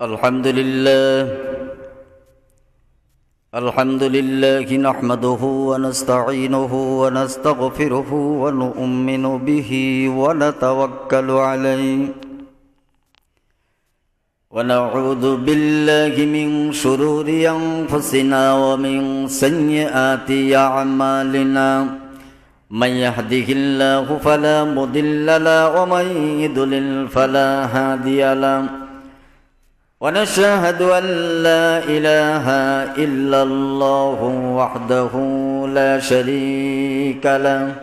الحمد لله نحمده ونستعينه ونستغفره ونؤمن به ونتوكل عليه ونعوذ بالله من شرور أنفسنا ومن سيئات أعمالنا من يهده الله فلا مضل له ومن يضلل فلا هادي له ونشهد أن لا إله إلا الله وحده لا شريك له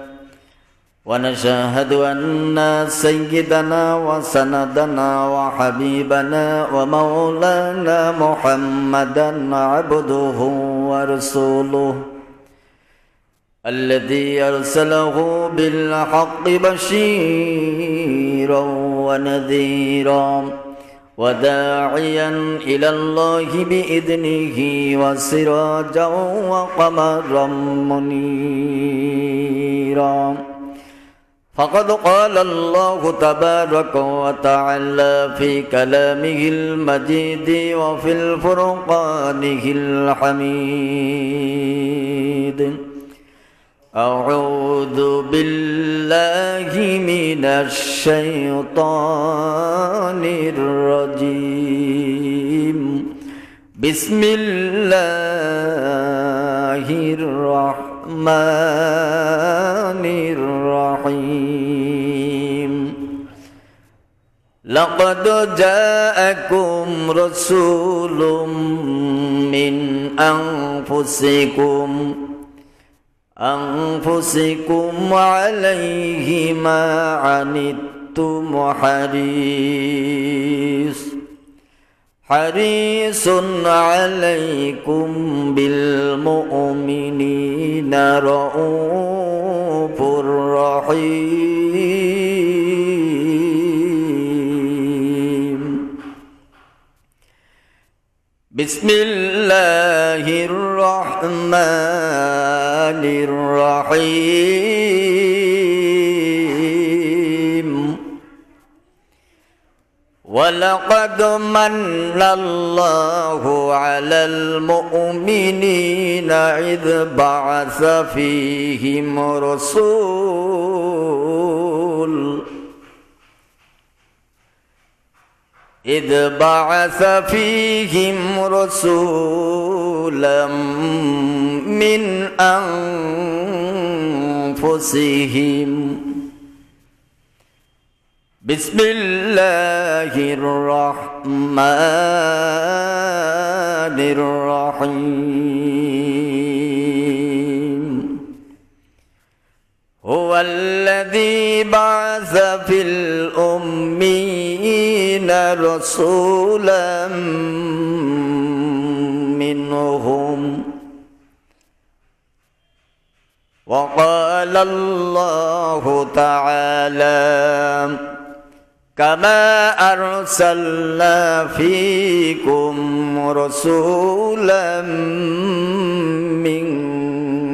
ونشهد أن سيدنا وسندنا وحبيبنا ومولانا محمدا عبده ورسوله الذي أرسله بالحق بشيرا ونذيرا وداعيا إلى الله بإذنه وسراجا وقمرا منيرا فقد قال الله تبارك وتعالى في كلامه المجيد وفي الفرقانه الحميد أعوذ بالله من الشيطان الرجيم بسم الله الرحمن الرحيم لقد جاءكم رسول من أنفسكم عليه ما عنتم حريص عليكم بالمؤمنين رؤوف رحيم بسم الله الرحمن الرحيم ولقد من الله على المؤمنين إذ بعث فيهم رسولا من أنفسهم بسم الله الرحمن الرحيم هو الذي بعث في الأميين رسولا منهم وقال الله تعالى كما أرسلنا فيكم رسولا منكم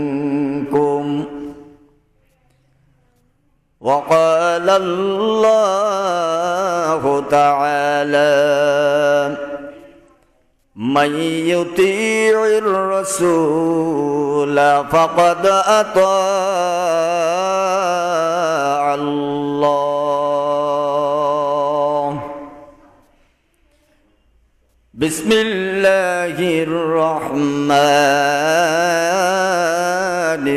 وقال الله تعالى من يطيع الرسول فقد أطاع الله بسم الله الرحمن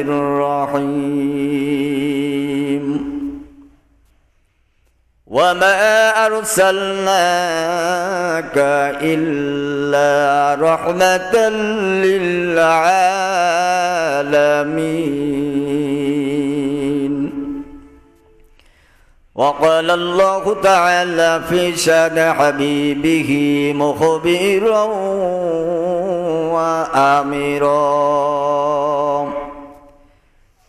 الرحيم وما أرسلناك إلا رحمة للعالمين وقال الله تعالى في شأن حبيبه مخبرا وآمرا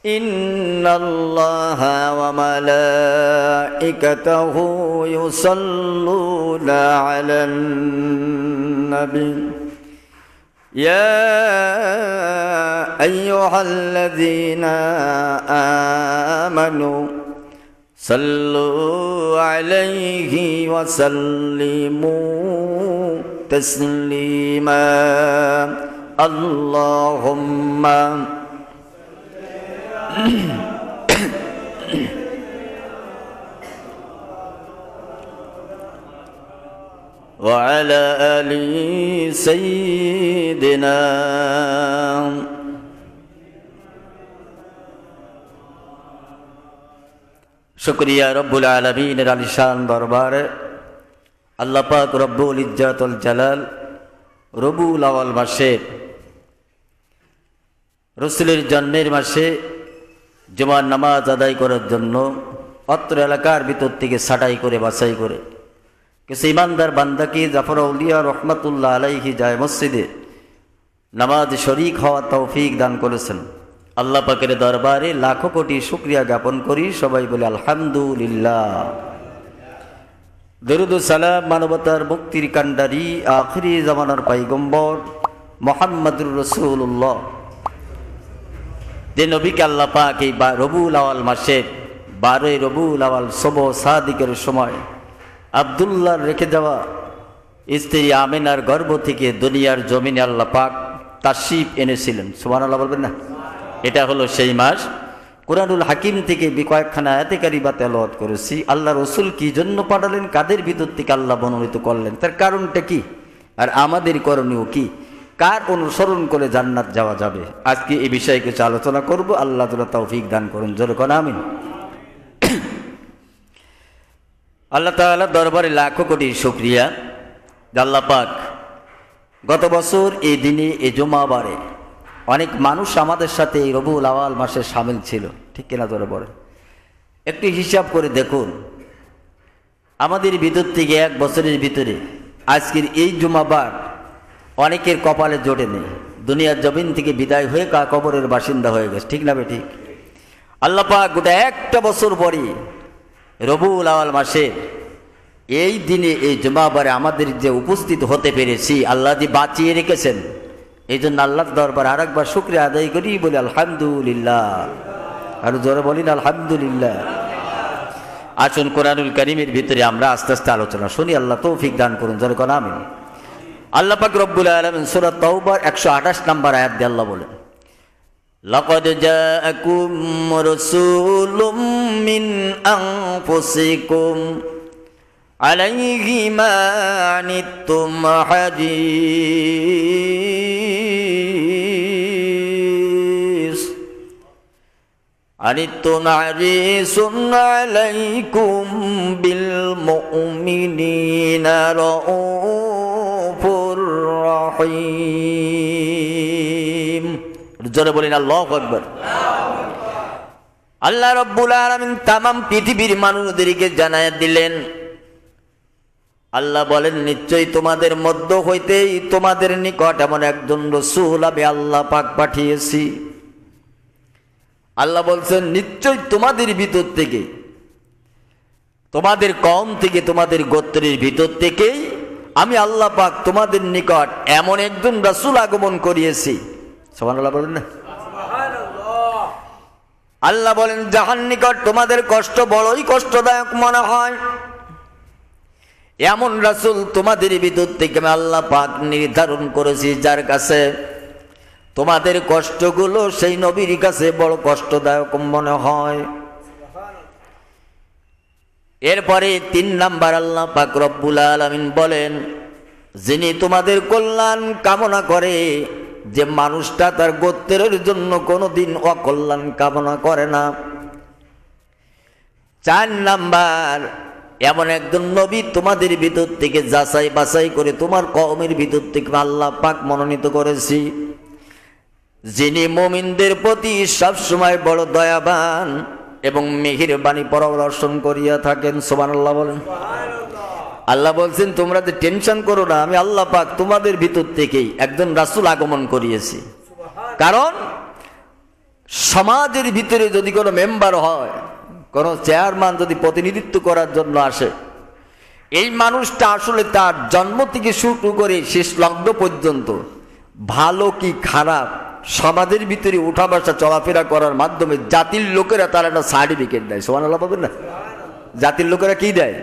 إن الله وملائكته يصلون على النبي يا أيها الذين آمنوا صلوا عليه وسلموا تسليما اللهم وعلى آل سيدنا शुक्रिया रब्बुल आलमीन आलिशान दरबार अल्लाह पाक रब्बुल इज्जतुल जलाल रबुल आव्वाल मासे रसूलेर जन्मेर मासे जुमार नामाज आदाय करार जन्य अत्र एलाकार भितर थेके छाटाई करे बाछाई करे किछु ईमानदार बान्दाके जाफर आउलिया रहमतुल्लाह आलाइहि जाय मस्जिदे नामाज शरीक हওয়ার तौफिक दान करेছেন আল্লাহ পাকের দরবারে লাখো কোটি শুকরিয়া জ্ঞাপন করি সবাই বলে আলহামদুলিল্লাহ দরুদ ও সালাম মানবতার মুক্তির কান্ডারি আখিরি জামানার পয়গম্বর মুহাম্মদুর রাসূলুল্লাহ যে নবীকে আল্লাহ পাক এই রবিউল আউয়াল মাসের 12 রবিউল আউয়াল শুভ সাদিকের সময় আব্দুল্লাহর রেখে যাওয়া স্ত্রী আমিনার গর্ভ থেকে দুনিয়ার জমিনে আল্লাহ পাক তাশরীফ এনেছিলেন সুবহানাল্লাহ বলবেন না এটা হলো সেই মাস কুরআনুল হাকিম থেকে কয়েকখানা আয়াতে কারিমা তেলাওয়াত করেছি আল্লাহ রাসূল কি জন্য পাঠালেন কাদের ভিতর থেকে আল্লাহ মনোনীত করলেন তার কারণটা কি আর আমাদের করণীয় কি কার অনুসরণ করে জান্নাত যাওয়া যাবে আজকে এই বিষয়ে কিছু আলোচনা করব আল্লাহ তাআলা তৌফিক দান করুন জোরে কোন আমিন আল্লাহ তাআলা দরবারে লাখো কোটি শুকরিয়া যে আল্লাহ পাক গত বছর এই দিনে এই জুমাবারে অনেক মানুষ আমাদের সাথে এই রবিউল আউয়াল মাসে শামিল ছিল ঠিক কিনা ধরে বলেন একটু হিসাব করে দেখুন আমাদের ভিতর থেকে এক বছরের ভিতরে আজকের এই জুমাবার অনেকের কপালে জোটে নেই দুনিয়ার জমিন থেকে বিদায় হয়ে কবরের বাসিন্দা হয়ে গেছে ঠিক না ঠিক আল্লাহ পাক গোটা একটা বছর পরে রবিউল আউয়াল মাসে এই দিনে এই জুমাবারে আমাদের যে উপস্থিত হতে পেরেছি আল্লাহ যে বাঁচিয়ে রেখেছেন এই জন্য আল্লাহর দরবারে আরেকবার শুকরিয়া আদায় করি বলি আলহামদুলিল্লাহ আর জোরে বলি না আলহামদুলিল্লাহ আসুন কোরআনুল কারীমের ভিতরে আমরা আস্তে আস্তে আলোচনা শুনি আল্লাহ তৌফিক দান করুন জোরে কোন আমিন আল্লাহ পাক রব্বুল আলামিন সূরা তাওবার 128 নম্বর আয়াত দিয়ে আল্লাহ বলেন লাকাদ জাআকুম রাসূলুম মিন আনফুসিকুম আলাইহি মা আনিতুম أنتم حريص عليكم بالمؤمنين رؤوف رحيم জোরে বলেন আল্লাহু আকবার আল্লাহ রাব্বুল আলামিন तमाम পৃথিবীর মানুষদেরকে জানায়া দিলেন আল্লাহ বলেন নিশ্চয়ই তোমাদের মধ্য হইতেই তোমাদের নিকট এমন একজন রাসূল আমি আল্লাহ পাক পাঠিয়েছি আল্লাহ বলছেন নিশ্চয় তোমাদের ভিতর থেকে তোমাদের কওম থেকে তোমাদের গোত্রের ভিতর থেকেই আমি আল্লাহ পাক তোমাদের নিকট এমন একজন রাসূল আগমন করিয়েছি সুবহানাল্লাহ বলেন না সুবহানাল্লাহ আল্লাহ বলেন যাহার নিকট তোমাদের কষ্ট বড়ই কষ্টদায়ক মনে হয় এমন রাসূল তোমাদের ভিতর থেকে আমি আল্লাহ পাক নির্ধারণ করেছি যার কাছে তোমাদের কষ্টগুলো সেই নবীর কাছে বড় কষ্টদায়ক মনে হয় এরপরে 3 নাম্বার আল্লাহ পাক রব্বুল আলামিন বলেন যিনি তোমাদের কল্যাণ কামনা করে যে মানুষটা তার গোত্রের জন্য কোনোদিন অকল্যাণ কামনা করে না 4 নাম্বার এমন একজন নবী তোমাদের ভিতর থেকে যাচাই বাছাই করে তোমার কওমের ভিতর থেকে আল্লাহ পাক মনোনীত করেছি যিনি মুমিনদের প্রতি সব সময় বড় দয়াবান এবং মেহেরবানি প্রদর্শন করিয়া থাকেন সুবহানাল্লাহ বলেন সুবহানাল্লাহ আল্লাহ বলছেন তোমরা যে টেনশন করো না আমি আল্লাহ পাক তোমাদের ভিতর থেকেই একজন রাসূল আগমন করিয়েছি কারণ সমাজের ভিতরে যদি কোনো মেম্বার হয় কোনো চেয়ারম্যান যদি প্রতিনিধিত্ব করার জন্য আসে এই মানুষটা আসলে তার জন্ম থেকে শুরু করে শেষ লগ্ন পর্যন্ত ভালো কি খারাপ সমাজের ভিতরে উঠা বসা চলাফেরা করার মাধ্যমে জাতির লোকেরা তার একটা সার্টিফিকেট দেয় সুবহানাল্লাহ বলবেন না জাতির লোকেরা কি দেয়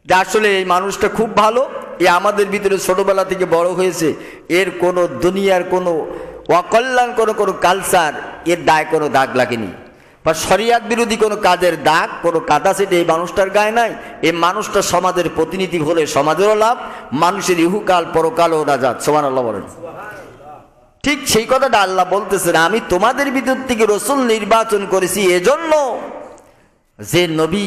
যে আসলে এই মানুষটা খুব ভালো এ আমাদের ভিতরে ছোটবেলা থেকে বড় হয়েছে, এর কোনো দুনিয়ার কোনো অকল্যাণ কোনো কালচার, এর দায় কোনো দাগ লাগেনি, বা শরিয়াত বিরোধী কোনো কাজের দাগ কোনো কাদা সেটা এই মানুষটার গায়ে নাই। এই মানুষটা সমাজের প্রতিনিধি হলে সমাজেরও লাভ, মানুষের ইহুকাল পরকালও নাজাত। সুবহানাল্লাহ বলেন। ঠিক সেই কথাটা আল্লাহ বলতেছেন, আমি তোমাদের ভিতর থেকে রসুল নির্বাচন করেছি এজন্য যে নবী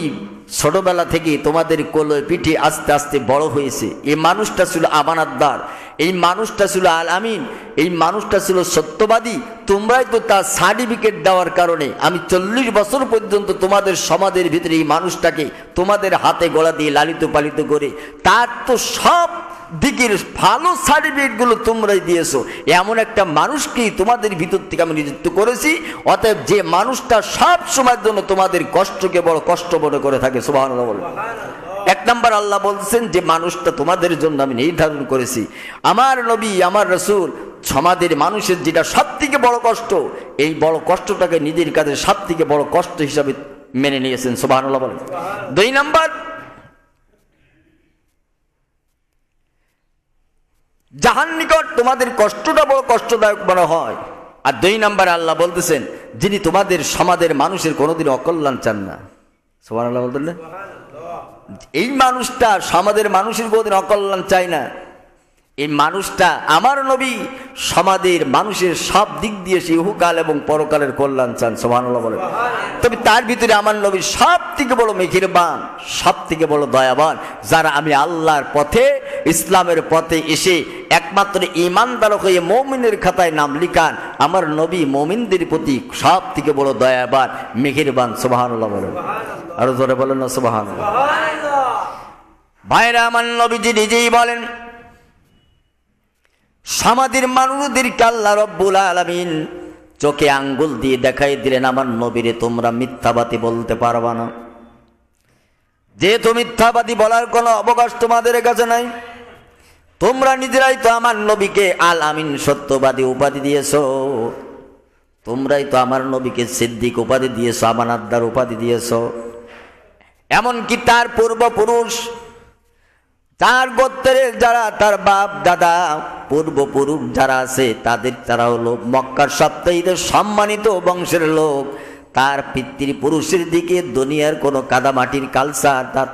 ছোটবেলা থেকে তোমাদের কোলে পিঠে আস্তে আস্তে বড় হয়েছে, এই মানুষটা ছিল আমানতদার, এই মানুষটা ছিল আল আমিন, এই মানুষটা ছিল সত্যবাদী। তোমরাই তো তার সার্টিফিকেট দেওয়ার কারণে আমি 40 বছর পর্যন্ত তোমাদের সমাজের ভিতরে এই মানুষটাকে তোমাদের হাতে গলা দিয়ে লালিত পালিত করে তার তো সব দিকের ভালো সার্টিফিকেটগুলো তোমরাই দিয়েছো। এমন একটা মানুষকেই তোমাদের ভিতর থেকে আমি নিযুক্ত করেছি, অতএব যে মানুষটা সব সময়ের জন্য তোমাদের কষ্টকে বড় কষ্ট মনে করে থাকে। সুবহানাল্লাহ বলে। এক নাম্বার আল্লাহ বলছেন যে মানুষটা তোমাদের জন্য আমি নির্ধারণ করেছি, আমার নবী আমার রাসূল সমাজের মানুষের যেটা সব থেকে বড় কষ্ট, এই বড় কষ্টটাকে নিজের কাছে সব থেকে বড় কষ্ট হিসাবে মেনে নিয়েছেন। সুবহানাল্লাহ বলে। 2 নাম্বার, জাহান নিকট তোমাদের কষ্টটা বড় কষ্টদায়ক মনে হয়। আর 2 নাম্বারে আল্লাহ বলতেছেন যিনি তোমাদের সমাজের মানুষের কোনোদিন অকল্যাণ চান না। সুবহানাল্লাহ বলতেন না, এই মানুষটা সমাজের মানুষের কোনোদিন অকল্যাণ চায় না, এই মানুষটা আমার নবী সমাজের মানুষের সব দিক দিয়ে সে ইহকাল এবং পরকালের কল্যাণ চান। সুবহানাল্লাহ বলেন। তবে তার ভিতরে আমার নবী সব থেকে বড় মেহেরবান, সব থেকে বড় দয়াবান, যারা আমি আল্লাহর পথে ইসলামের পথে এসে একমাত্র ঈমানদার হয়ে মুমিনের খাতায় নাম লিখান, আমার নবী মুমিনদের প্রতি সব থেকে বড় দয়াবান মেহেরবান। সুবহানাল্লাহ বলেন। আরো জোরে বলেন না সুবহানাল্লাহ। ভাইরা আমার নবীজি নিজেই বলেন সমাজের মানুষদেরকে আল্লাহ রব্বুল আলামিন চোখে আঙ্গুল দিয়ে দেখাই দিলেন আমার নবীরে তোমরা মিথ্যাবাদী বলতে পারবা না, যেহেতু মিথ্যাবাদী বলার কোনো অবকাশ তোমাদের কাছে নাই, তোমরা নিজেরাই তো আমার নবীকে আল আমিন সত্যবাদী উপাধি দিয়েছো, তোমরাই তো আমার নবীকে সিদ্দিক উপাধি দিয়েছো, আমানতদার উপাধি দিয়েছো। এমনকি তার পূর্বপুরুষ, তার গোত্রের যারা তার বাপ দাদা পূর্বপুরুষ যারা আছে তারা হলো মক্কার সবচেয়ে সম্মানিত বংশের লোক। তার পিতৃপুরুষের দিকে দুনিয়ার কোনো কাদামাটির কালচার তার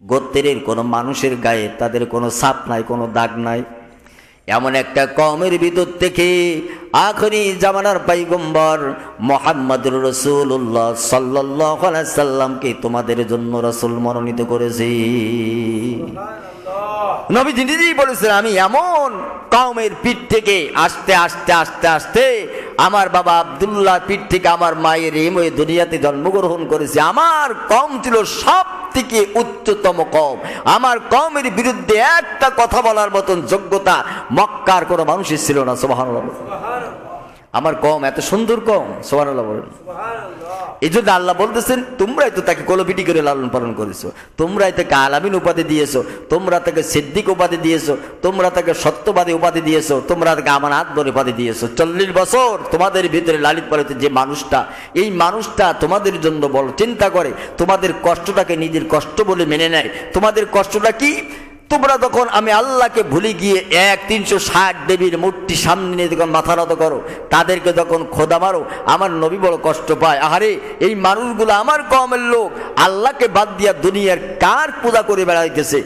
গোত্রের কোনো মানুষের গায়ে তাদের কোনো ছাপ নাই, কোনো দাগ নাই। এমন একটা কওমের ভিতর থেকে আখরি জামানার পয়গম্বর মুহাম্মদুর রাসূলুল্লাহ সাল্লাল্লাহু আলাইহি সাল্লামকে তোমাদের জন্য রাসূল মনোনীত করেছি। নবীজি নিজেই বলেছেন আমি এমন কওমের পিঠ থেকে আস্তে আস্তে আস্তে আস্তে আমার বাবা আব্দুল্লাহ পিঠ থেকে আমার মায়ের এই দুনিয়াতে জন্মগ্রহণ করেছে। আমার কওম ছিল সব থেকে উচ্চতম কওম, আমার কওমের বিরুদ্ধে একটা কথা বলার মতন যোগ্যতা মক্কার কোনো মানুষের ছিল না। সুবহানাল্লাহ। আমার কওম এত সুন্দর কওম। সুবহানাল্লাহ বলেন। এই জন্য আল্লাহ বলতেছেন তোমরাই তো তাকে কোলপিটি করে লালন পালন করেছো, তোমরাই তাকে আল আমিন উপাধি দিয়েছো, তোমরা তাকে সিদ্দিক উপাধি দিয়েছো, তোমরা তাকে সত্যবাদী উপাধি দিয়েছো, তোমরা তাকে আমানতদার উপাধি দিয়েছো। 40 বছর তোমাদের ভিতরে লালিত পালিত যে মানুষটা, এই মানুষটা তোমাদের জন্য বড় চিন্তা করে, তোমাদের কষ্টটাকে নিজের কষ্ট বলে মেনে নেয়। তোমাদের কষ্টটা কি? তোমরা যখন আমি আল্লাহকে ভুলে গিয়ে 360 দেবীর মূর্তি সামনে নিয়ে যখন মাথা নত করো, তাদেরকে যখন খোদা মারো, আমার নবী বড় কষ্ট পায়। আহারে এই মানুষগুলো আমার কওমের লোক, আল্লাহকে বাদ দিয়া দুনিয়ার কার পূজা করে বেড়াইতেছে,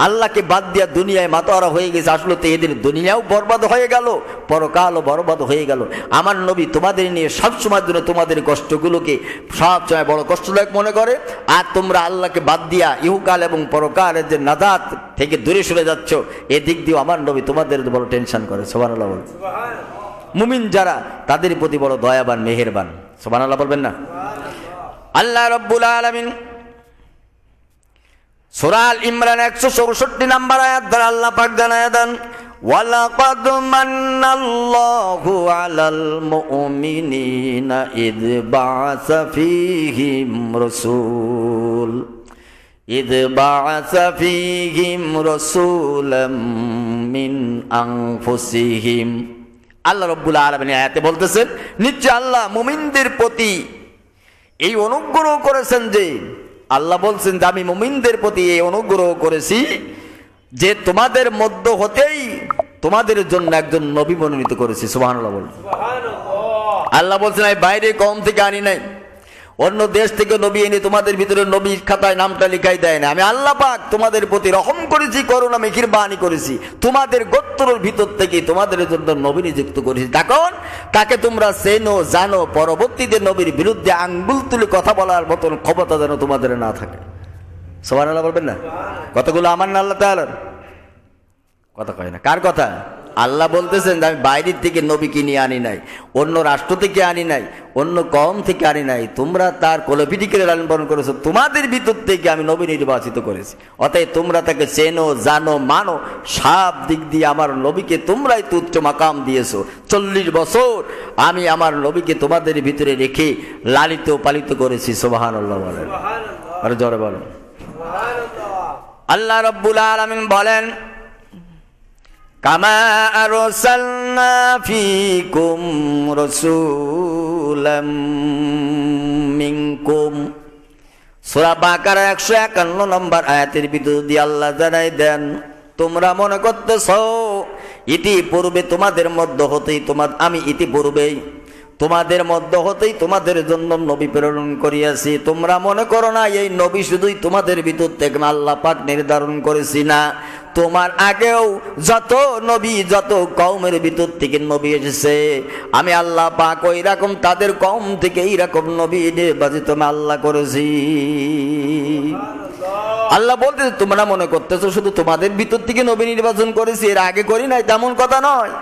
আল্লাহকে বাদ দিয়া দুনিয়ায় মাতোয়ারা হয়ে গেছে। আসলে তো এদের দুনিয়াও বরবাদ হয়ে গেল, পরকালও বরবাদ হয়ে গেল। আমার নবী তোমাদের নিয়ে সবসময়ের জন্য তোমাদের কষ্টগুলোকে সবসময় বড় কষ্টদায়ক মনে করে। আর তোমরা আল্লাহকে বাদ দিয়া ইহকাল এবং পরকালের যে নাজাত থেকে দূরে সরে যাচ্ছ, এদিক দিয়ে আমার নবী তোমাদের বড় টেনশন করে। সুবহানাল্লাহ বলেন। মুমিন যারা তাদের প্রতি বড় দয়াবান মেহেরবান। সুবহানাল্লাহ বলবেন না? আল্লাহ রাব্বুল আলামিন সূরা আল ইমরান 164 নম্বর আয়াত দ্বারা আল্লাহ পাক জানায়া দেন ওয়ালাকাদ মান্নাল্লাহু আলাল মুমিনিনা ইয বা'আসা ফীহিম রাসূল إذ بعث فيهم رسولا من أنفسهم। আল্লাহ রাব্বুল আলামিন আয়াতে বলতেছেন নিশ্চয় আল্লাহ মুমিনদের প্রতি এই অনুগ্রহ করেছেন, যে আল্লাহ বলছেন যে আমি মুমিনদের প্রতি এই অনুগ্রহ করেছি যে তোমাদের মধ্য হতেই তোমাদের জন্য একজন নবী মনোনীত করেছি। সুবহানাল্লাহ বলুন। আল্লাহ বলছেন আমি বাইরে কওম থেকে আনি নাই, অন্য দেশ থেকে নবী এনে তোমাদের ভিতরে নবী খাতায় নামটা লিখাই দেয় না। আমি আল্লাহ পাক তোমাদের প্রতি রহম করেছি, করুণা মেহেরবানি করেছি, তোমাদের গোত্রের ভিতর থেকে তোমাদের জন্য নবী নিযুক্ত করেছি। তখন তাকে তোমরা চেনো জানো, পরবর্তীতে নবীর বিরুদ্ধে আঙ্গুল তুলে কথা বলার মতন ক্ষমতা যেন তোমাদের না থাকে। সুবহানাল্লাহ বলবেন না? কতগুলো আমার না আল্লাহ তাআলার কথা কয় না? কার কথা? আল্লাহ বলতেছেন আমি বাইরের থেকে নবী কিনে আনি নাই, অন্য রাষ্ট্র থেকে আনি নাই, অন্য কওম থেকে আনি নাই, তোমরা তার কোলপিটিকে লালন পালন করেছো, তোমাদের ভিতর থেকে আমি নবী নির্বাচিত করেছি। অতএব তোমরা তাকে চেনো জানো মানো, সব দিক দিয়ে আমার নবীকে তোমরাই তো উচ্চ মাকাম দিয়েছো। 40 বছর আমি আমার নবীকে তোমাদের ভিতরে রেখে লালিত পালিত করেছি। সুবহানাল্লাহ বলেন, আর জোরে বলেন। আল্লাহ রাব্বুল আলামিন বলেন কামা আরসালনা ফীকুম রাসূলাম মিনকুম। সূরা বাকারা 151 নম্বর আয়াতের ভিতর দিয়ে আল্লাহ জানাই দেন তোমরা মনে করতেছ ইতিপূর্বে তোমাদের মধ্য হতেই আমি ইতিপূর্বেই তোমাদের মধ্য হতেই তোমাদের জন্য নবী প্রেরণ করিয়াছি। তোমরা মনে করো না এই নবী শুধুই তোমাদের ভিতর থেকে আল্লাহ পাক নির্ধারণ করেছি, না, তোমার আগেও যত নবী যত কওমের ভিতর থেকে নবী এসেছে আমি আল্লাহ পাক ওই রকম তাদের কওম থেকে এইরকম নবী নির্বাচিত আমি আল্লাহ করেছি। আল্লাহ বলতে তোমরা মনে করতেছো শুধু তোমাদের ভিতর থেকে নবী নির্বাচন করেছি, এর আগে করি নাই, তেমন কথা নয়।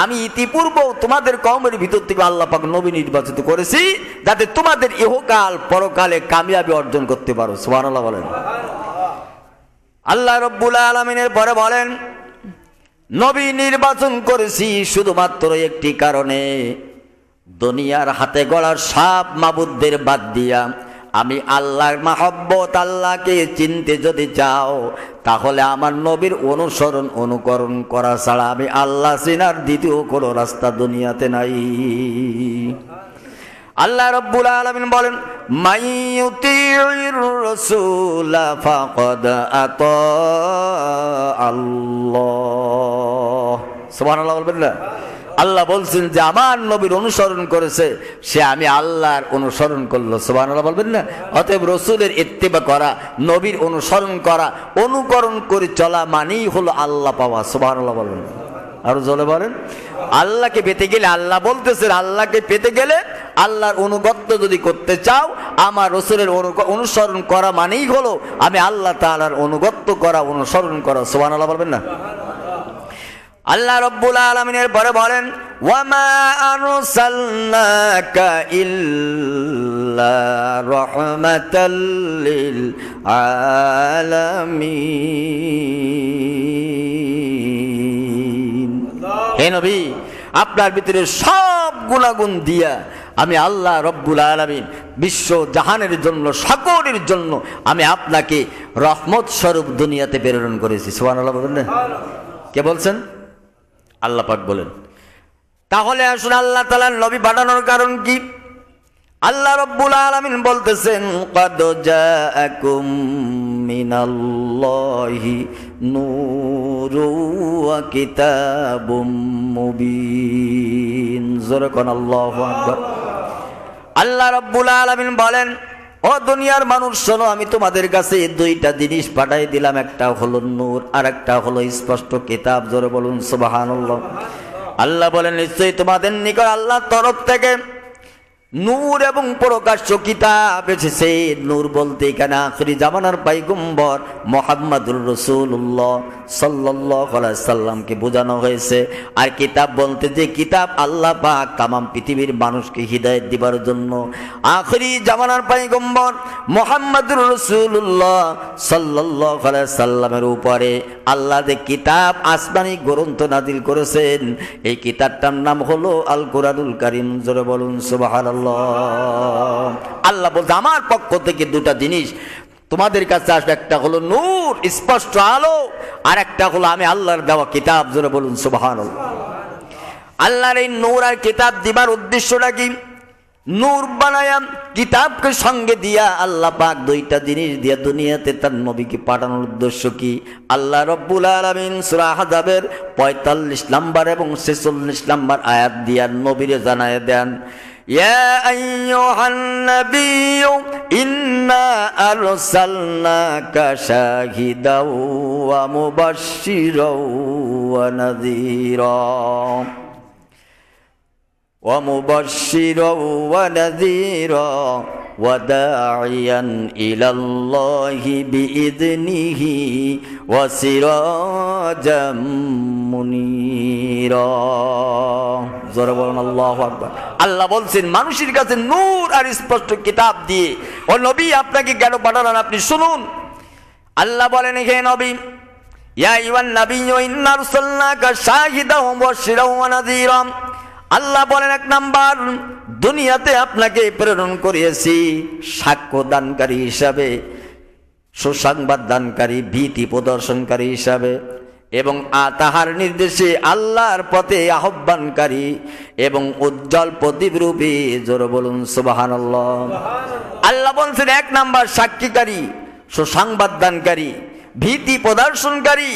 আমি ইতিপূর্ব তোমাদের কওমের ভিতর থেকে আল্লাহ পাক নবী নির্বাচিত করেছি যাতে তোমাদের ইহকাল পরকালে কামিয়াবি অর্জন করতে পারো। সুবহানাল্লাহ বলেন। আল্লাহ রাব্বুল আলামিনের পরে বলেন নবী নির্বাচন করেছি শুধুমাত্র একটি কারণে, দুনিয়ার হাতে গড়ার সব মাবুদদের বাদ দিয়া আমি আল্লাহর মহব্বত আল্লাহকে চিনতে যদি চাও তাহলে আমার নবীর অনুসরণ অনুকরণ করা ছাড়া আমি আল্লাহ চিনার দ্বিতীয় কোনো রাস্তা দুনিয়াতে নাই। আল্লাহ রাব্বুল আলামিন বলেন মাইয়ুতির রাসূলা ফাকাদ আতা আল্লাহ। সুবহানাল্লাহ বলবেন না? আল্লাহ বলছেন যে আমার নবীর অনুসরণ করেছে সে আমি আল্লাহর অনুসরণ করলো। সুবহানাল্লাহ বলবেন না? অতএব রসুলের ইত্তেবা করা, নবীর অনুসরণ করা, অনুকরণ করে চলা মানেই হলো আল্লাহ পাওয়া। সুবহানাল্লাহ বলবেন। আরো জোরে বলেন। আল্লাহকে পেতে গেলে আল্লাহ বলতেছেন আল্লাহকে পেতে গেলে আল্লাহর অনুগত্য যদি করতে চাও আমার রসুলের অনুসরণ করা মানেই হলো আমি আল্লাহ তাআলার অনুগত্য করা, অনুসরণ করা। সুবহানাল্লাহ বলবেন না? আল্লাহ রাব্বুল আলামিনের পরে বলেন ওয়ামা আরসালনাকা ইল্লা রাহমাতাল লিল আলামিন। হে নবী আপনার ভিতরে সব গুণাগুণ দিয়া আমি আল্লাহ রাব্বুল আলামিন বিশ্ব জাহানের জন্য সকলের জন্য আমি আপনাকে রহমত স্বরূপ দুনিয়াতে প্রেরণ করেছি। সুবহানাল্লাহ বলেন না? কে বলছেন? আল্লাহ পাক বলেন। তাহলে আসুন আল্লাহ তাআলার নবী পাঠানোর কারণ কি? আল্লাহ রাব্বুল আলামিন বলতেছেন ক্বাদ জাআকুম মিনাল্লাহি নূরু ওয়া কিতাবুম মুবিন। জোরে কোন আল্লাহু আকবার। আল্লাহ রাব্বুল আলামিন বলেন ও দুনিয়ার মানুষ শোনো আমি তোমাদের কাছে দুইটা জিনিস পাঠাই দিলাম, একটা হলো নূর আর একটা হলো স্পষ্ট কিতাব। জোরে বলুন সুবহানাল্লাহ। আল্লাহ বলেন নিশ্চয়ই তোমাদের নিকট আল্লাহর তরফ থেকে নূর এবং প্রকাশ্য কিতাব এসেছে। নূর বলতে এখানে আখিরি জামানার পয়গম্বর মুহাম্মদুর রাসূলুল্লাহ সাল্লাল্লাহু আলাইহি সাল্লামকে বোঝানো হয়েছে। আর কিতাব বলতে যে কিতাব আল্লাহ পাক তামাম পৃথিবীর মানুষকে হিদায়াত দিবার জন্য আখিরি জামানার পয়গম্বর মুহাম্মদুর রাসূলুল্লাহ সাল্লাল্লাহু আলাইহি সাল্লামের উপরে আল্লাহ যে কিতাব আসমানি গ্রন্থ নাযিল করেছেন এই কিতাবটার নাম হলো আল কোরআনুল কারীম। জোরে বলুন সুবহানাল্লাহ। আল্লাহ বলতে আমার পক্ষ থেকে দুটা জিনিস তোমাদের কাছে আসবে, একটা হলো নূর স্পষ্ট আলো আর একটা হলো আমি আল্লাহর দেওয়া কিতাব। জোরে বলুন সুবহানাল্লাহ। আল্লাহর এই নূর আর কিতাব দিবার উদ্দেশ্যটা কি? নূর বানায়া কিতাবকে সঙ্গে দিয়া আল্লাহ পাক দুইটা জিনিস দিয়া দুনিয়াতে তার নবীকে পাঠানোর উদ্দেশ্য কি? আল্লাহ রব্বুল আলামিন সূরা আহজাবের ৪৫ নম্বর এবং ৪৬ নম্বর আয়াত দিয়া নবীরে জানায় দেন, ইয়া আইয়ুহান নাবিয়্যু ইন্না আরসালনাকা শাহিদাও ওয়া মুবাশশিরাও ওয়া নাযীরা ومبشرا ونذيرا وداعيا إلى الله بإذنه وسراجا منيرا জোরে বলুন আল্লাহু আকবার। আল্লাহ বলছেন মানুষের কাছে নূর আর স্পষ্ট কিতাব দিয়ে ও নবী আপনাকে কেন পাঠালেন আপনি শুনুন। আল্লাহ বলেন, হে নবী, ইয়া আইয়ুহান নাবিয়্যু ইন্না আরসালনাকা শাহিদাও ওয়া মুবাশশিরাও ওয়া নাযীরা। আল্লাহ বলেন, এক নাম্বার, দুনিয়াতে আপনাকে প্রেরণ করিয়েছি সাক্ষ্য দানকারী হিসাবে, সুসংবাদ দানকারী, ভীতি প্রদর্শনকারী হিসাবে, এবং তাহার নির্দেশে আল্লাহর পথে আহ্বানকারী এবং উজ্জ্বল প্রদীপরূপী। জোরে বলুন সুবহানাল্লাহ। আল্লাহ বলছেন, এক নাম্বার সাক্ষীকারী, সুসংবাদ দানকারী, ভীতি প্রদর্শনকারী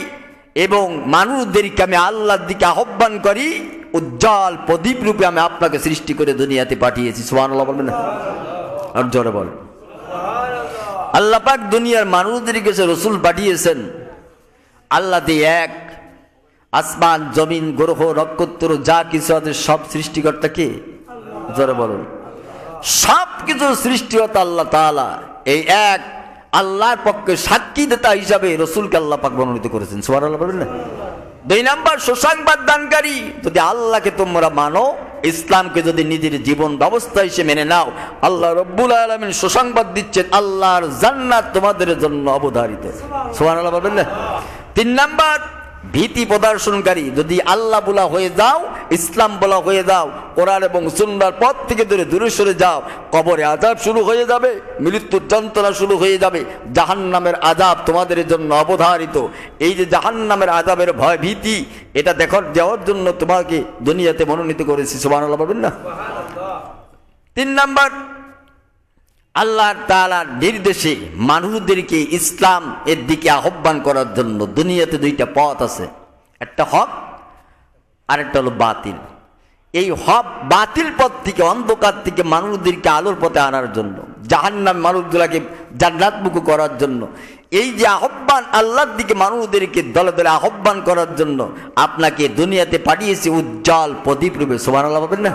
এবং মানুষদেরকে আমি আল্লাহর দিকে আহ্বান করি, উজ্জ্বল প্রদীপ রূপে আমি আপনাকে সৃষ্টি করে দুনিয়াতে পাঠিয়েছি। সুবহানাল্লাহ বলবেন না? আর জোরে বল। আল্লাহ পাক দুনিয়ার মানুষদের কাছে রসুল পাঠিয়েছেন। আল্লাহ দিয়ে এক, আসমান জমিন গ্রহ নক্ষত্র যা কিছু আছে সব সৃষ্টিকর্তা কে? জোরে বলুন। সব কিছু সৃষ্টিকর্তা আল্লাহ তাআলা। এই এক আল্লাহর পক্ষে সাক্ষীদাতা হিসাবে রসুলকে আল্লাহ পাক মনোনীত করেছেন। সুবহানাল্লাহ বলবেন না? দুই নাম্বার সুসংবাদ দানকারী। যদি আল্লাহকে তোমরা মানো, ইসলামকে যদি নিজের জীবন ব্যবস্থা হিসেবে মেনে নাও, আল্লাহ রব্বুল আলামিন সুসংবাদ দিচ্ছেন আল্লাহর জান্নাত তোমাদের জন্য অবধারিত। সুবহানাল্লাহ বলবেন না? তিন নাম্বার ভীতি প্রদর্শনকারী। যদি আল্লাহ বলা হয়ে যাও, ইসলাম বলা হয়ে যাও, কোরআন এবং সুন্নাহর পথ থেকে দূরে সরে যাও, কবরে আযাব শুরু হয়ে যাবে, মৃত্যুর যন্ত্রণা শুরু হয়ে যাবে, জাহান্নামের আযাব তোমাদের জন্য অবধারিত। এই যে জাহান্নামের আযাবের ভয় ভীতি, এটা দেওয়ার জন্য তোমাকে দুনিয়াতে মনোনীত করেছি। সুবহানাল্লাহ বলবেন না? তিন নাম্বার, আল্লাহ তাআলার নির্দেশে মানুষদেরকে ইসলাম এর দিকে আহ্বান করার জন্য দুনিয়াতে দুইটা পথ আছে, একটা হক আর একটা হলো বাতিল। এই হক বাতিল পথ থেকে, অন্ধকার থেকে মানুষদেরকে আলোর পথে আনার জন্য, জাহান্নাম মানুষগুলাকে জান্নাতমুখী করার জন্য, এই যে আহ্বান আল্লাহর দিকে মানুষদেরকে দলে দলে আহ্বান করার জন্য আপনাকে দুনিয়াতে পাঠিয়েছি উজ্জ্বল প্রদীপ রূপে। সুবহানাল্লাহ বলবেন না?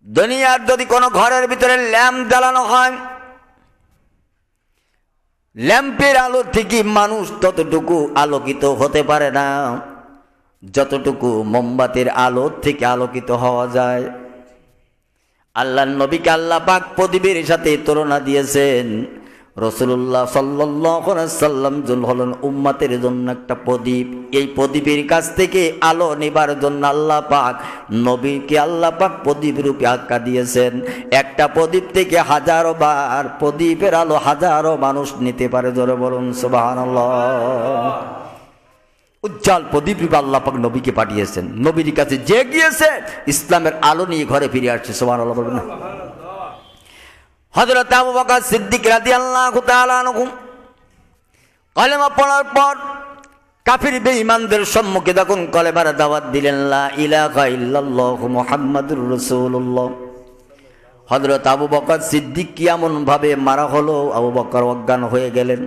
দুনিয়ার যদি কোনো ঘরের ভিতরে ল্যাম্প জ্বালানো হয়, ল্যাম্পের আলো থেকে মানুষ ততটুকু আলোকিত হতে পারে না যতটুকু মোমবাতির আলো থেকে আলোকিত হওয়া যায়। আল্লাহর নবীকে আল্লাহ পাক প্রদীপের সাথে তুলনা দিয়েছেন। রাসূলুল্লাহ সাল্লাল্লাহু আলাইহি ওয়াসাল্লাম হলেন উম্মতের জন্য একটা প্রদীপ। এই প্রদীপের কাছ থেকে আলো নেবার জন্য আল্লাহ পাক নবীকে আল্লাহ পাক প্রদীপ রূপে আখ্যা দিয়েছেন। একটা প্রদীপ থেকে হাজারো বার প্রদীপের আলো হাজারো মানুষ নিতে পারে। জোরে বলুন সুবহানাল্লাহ। উজ্জ্বল প্রদীপ রূপে আল্লাহ পাক নবীকে পাঠিয়েছেন। নবীর কাছে যে গিয়েছে ইসলামের আলো নিয়ে ঘরে ফিরে আসছে। সুবহানাল্লাহ বলবেন না? হযরত আবু বকর সিদ্দিক রাদিয়াল্লাহু তাআলা আনহু কলেমা পড়ার পর কাফির বেঈমানদের সম্মুখে যখন কলেমার দাওয়াত দিলেন, লা ইলাহা ইল্লাল্লাহু মুহাম্মাদুর রাসূলুল্লাহ, হযরত আবু বকর সিদ্দিক কি এমন ভাবে মারা হলো, আবু বকর অজ্ঞান হয়ে গেলেন।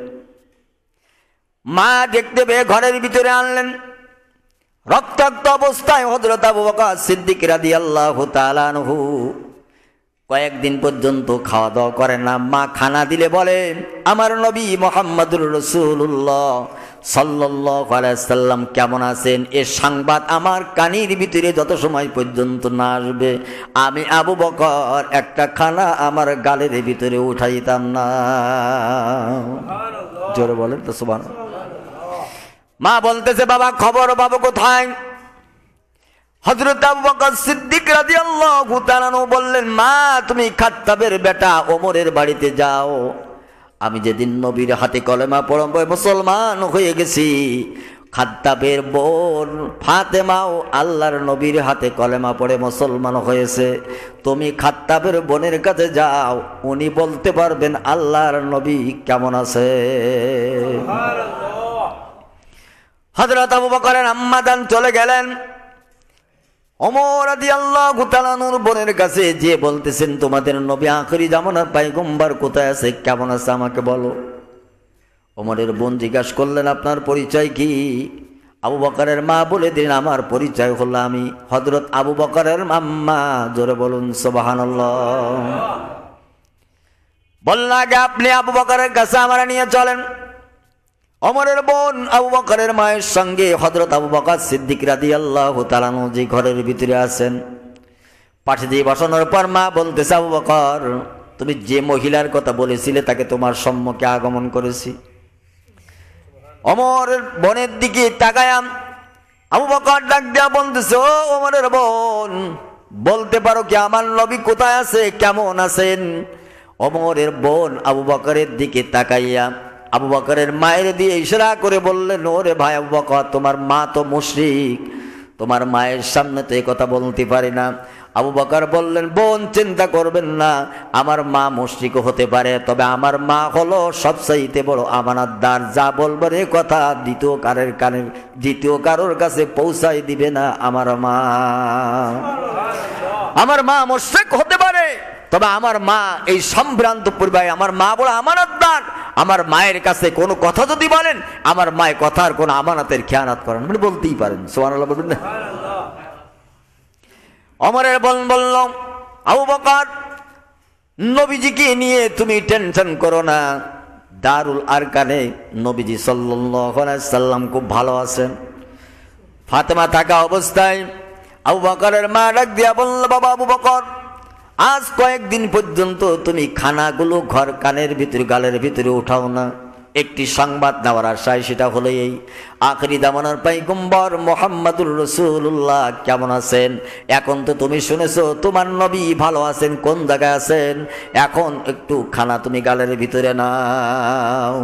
মা দেখতে পেয়ে ঘরের ভিতরে আনলেন। রক্তাক্ত অবস্থায় হযরত আবু বকর সিদ্দিক রাদিয়াল্লাহু তাআলা আনহু কয়েকদিন পর্যন্ত খাওয়া দাওয়া করেন না। মা খানা দিলে বলেন, আমার নবী মুহাম্মাদুর রাসূলুল্লাহ সাল্লাল্লাহু আলাইহি ওয়াসাল্লাম কেমন আছেন, এর সংবাদ আমার কানের ভিতরে যত সময় পর্যন্ত না আসবে আমি আবু বকর একটা খানা আমার গালের ভিতরে উঠাইতাম না। জোরে বলেন তো সুবহানাল্লাহ। মা বলতেছে, বাবা খবর বাবু কোথায়? হযরত আবু বকর সিদ্দিক রাদিয়াল্লাহু তাআলা বললেন, মা তুমি খাত্তাবের বেটা ওমরের বাড়িতে যাও। আমি যেদিন নবীর হাতে কলেমা পড়ে মুসলমান হয়ে গেছি, খাত্তাবের বোন ফাতেমাও আল্লাহর নবীর হাতে কলেমা পড়ে মুসলমান হয়েছে। তুমি খাত্তাবের বোনের কাছে যাও, উনি বলতে পারবেন আল্লাহর নবী কেমন আছে। হযরত আবু বকরের আম্মা জান চলে গেলেন। ওমর রাদিয়াল্লাহু তাআলা নূর বোনের কাছে যে বলতেছেন, তোমাদের নবী আখিরি জামানার পয়গম্বর কোথায় আছে, কেমন আছে আমাকে বলো। ওমরের বোন জিজ্ঞাসা করলেন, আপনার পরিচয় কি? আবু বকরের মা বলে দিলেন, আমার পরিচয় হলো আমি হযরত আবু বকরের আম্মা। জোরে বলুন সুবহানাল্লাহ। বললেন, আগে আপনি আবু বকরের কাছে আমার নিয়ে চলেন। ওমরের বোন আবু বকরের মায়ের সঙ্গে হযরত আবু বকর সিদ্দিক রাদিয়াল্লাহু তাআলা যে ঘরের ভিতরে আছেন, পাশে দিয়ে বসানোর পর মা বলতেছে, আবু বকর, তুমি যে মহিলার কথা বলেছিলে তাকে তোমার সম্মুখে আগমন করেছি। ওমরের বোনের দিকে তাকায় আবু বকর ডাক দেয়া বলতেছে, ও ওমরের বোন, বলতে পারো কি আমার নবী কোথায় আছে, কেমন আছেন? ওমরের বোন আবু বকরের দিকে তাকাইয়া আবু বকরের মায়ের দিয়ে ইশারা করে বললেন, ওরে ভাই আবু বকর, তোমার মা তো মুশরিক, তোমার মায়ের সামনে তো এই কথা বলতে পারি না। আবু বকর বললেন, বোন চিন্তা করবেন না, আমার মা মুশরিক হতে পারে, তবে আমার মা হলো সবচাইতে বড় আমানতদার। যা বলবার এ কথা দ্বিতীয় কারোর কাছে পৌঁছাই দিবে না আমার মা। আমার মা মুশরিক হতে পারে, তবে আমার মা এই সম্ভ্রান্ত পরিবার, আমার মা বড় আমানতদার। আমার মায়ের কাছে কোনো কথা যদি বলেন, আমার মায়ের কথার কোনো আমানতের খেয়ানত করেন, মানে বলতেই পারেন। সুবহানাল্লাহ বলবেন না? ওমরের বোন বলল, আবু বকর, নবীজিকে নিয়ে তুমি টেনশন করো না। দারুল আরকানে নবীজি সাল্লাল্লাহু আলাইহি সাল্লাম খুব ভালো আছেন। ফাতেমা থাকা অবস্থায় আবু বকরের মা ডাক দিয়া বলল, বাবা আবু বকর, আজ কয়েকদিন পর্যন্ত তুমি খানাগুলো ঘর কানের ভিতরে গালের ভিতরে উঠাও না। একটি সংবাদ নেওয়ার আশায়, সেটা হলো এই, আখিরি জামানার পয়গম্বর মুহাম্মদুর রাসূলুল্লাহ কেমন আছেন। এখন তো তুমি শুনেছো তোমার নবী ভালো আছেন, কোন জায়গায় আছেন, এখন একটু খানা তুমি গালের ভিতরে নাও।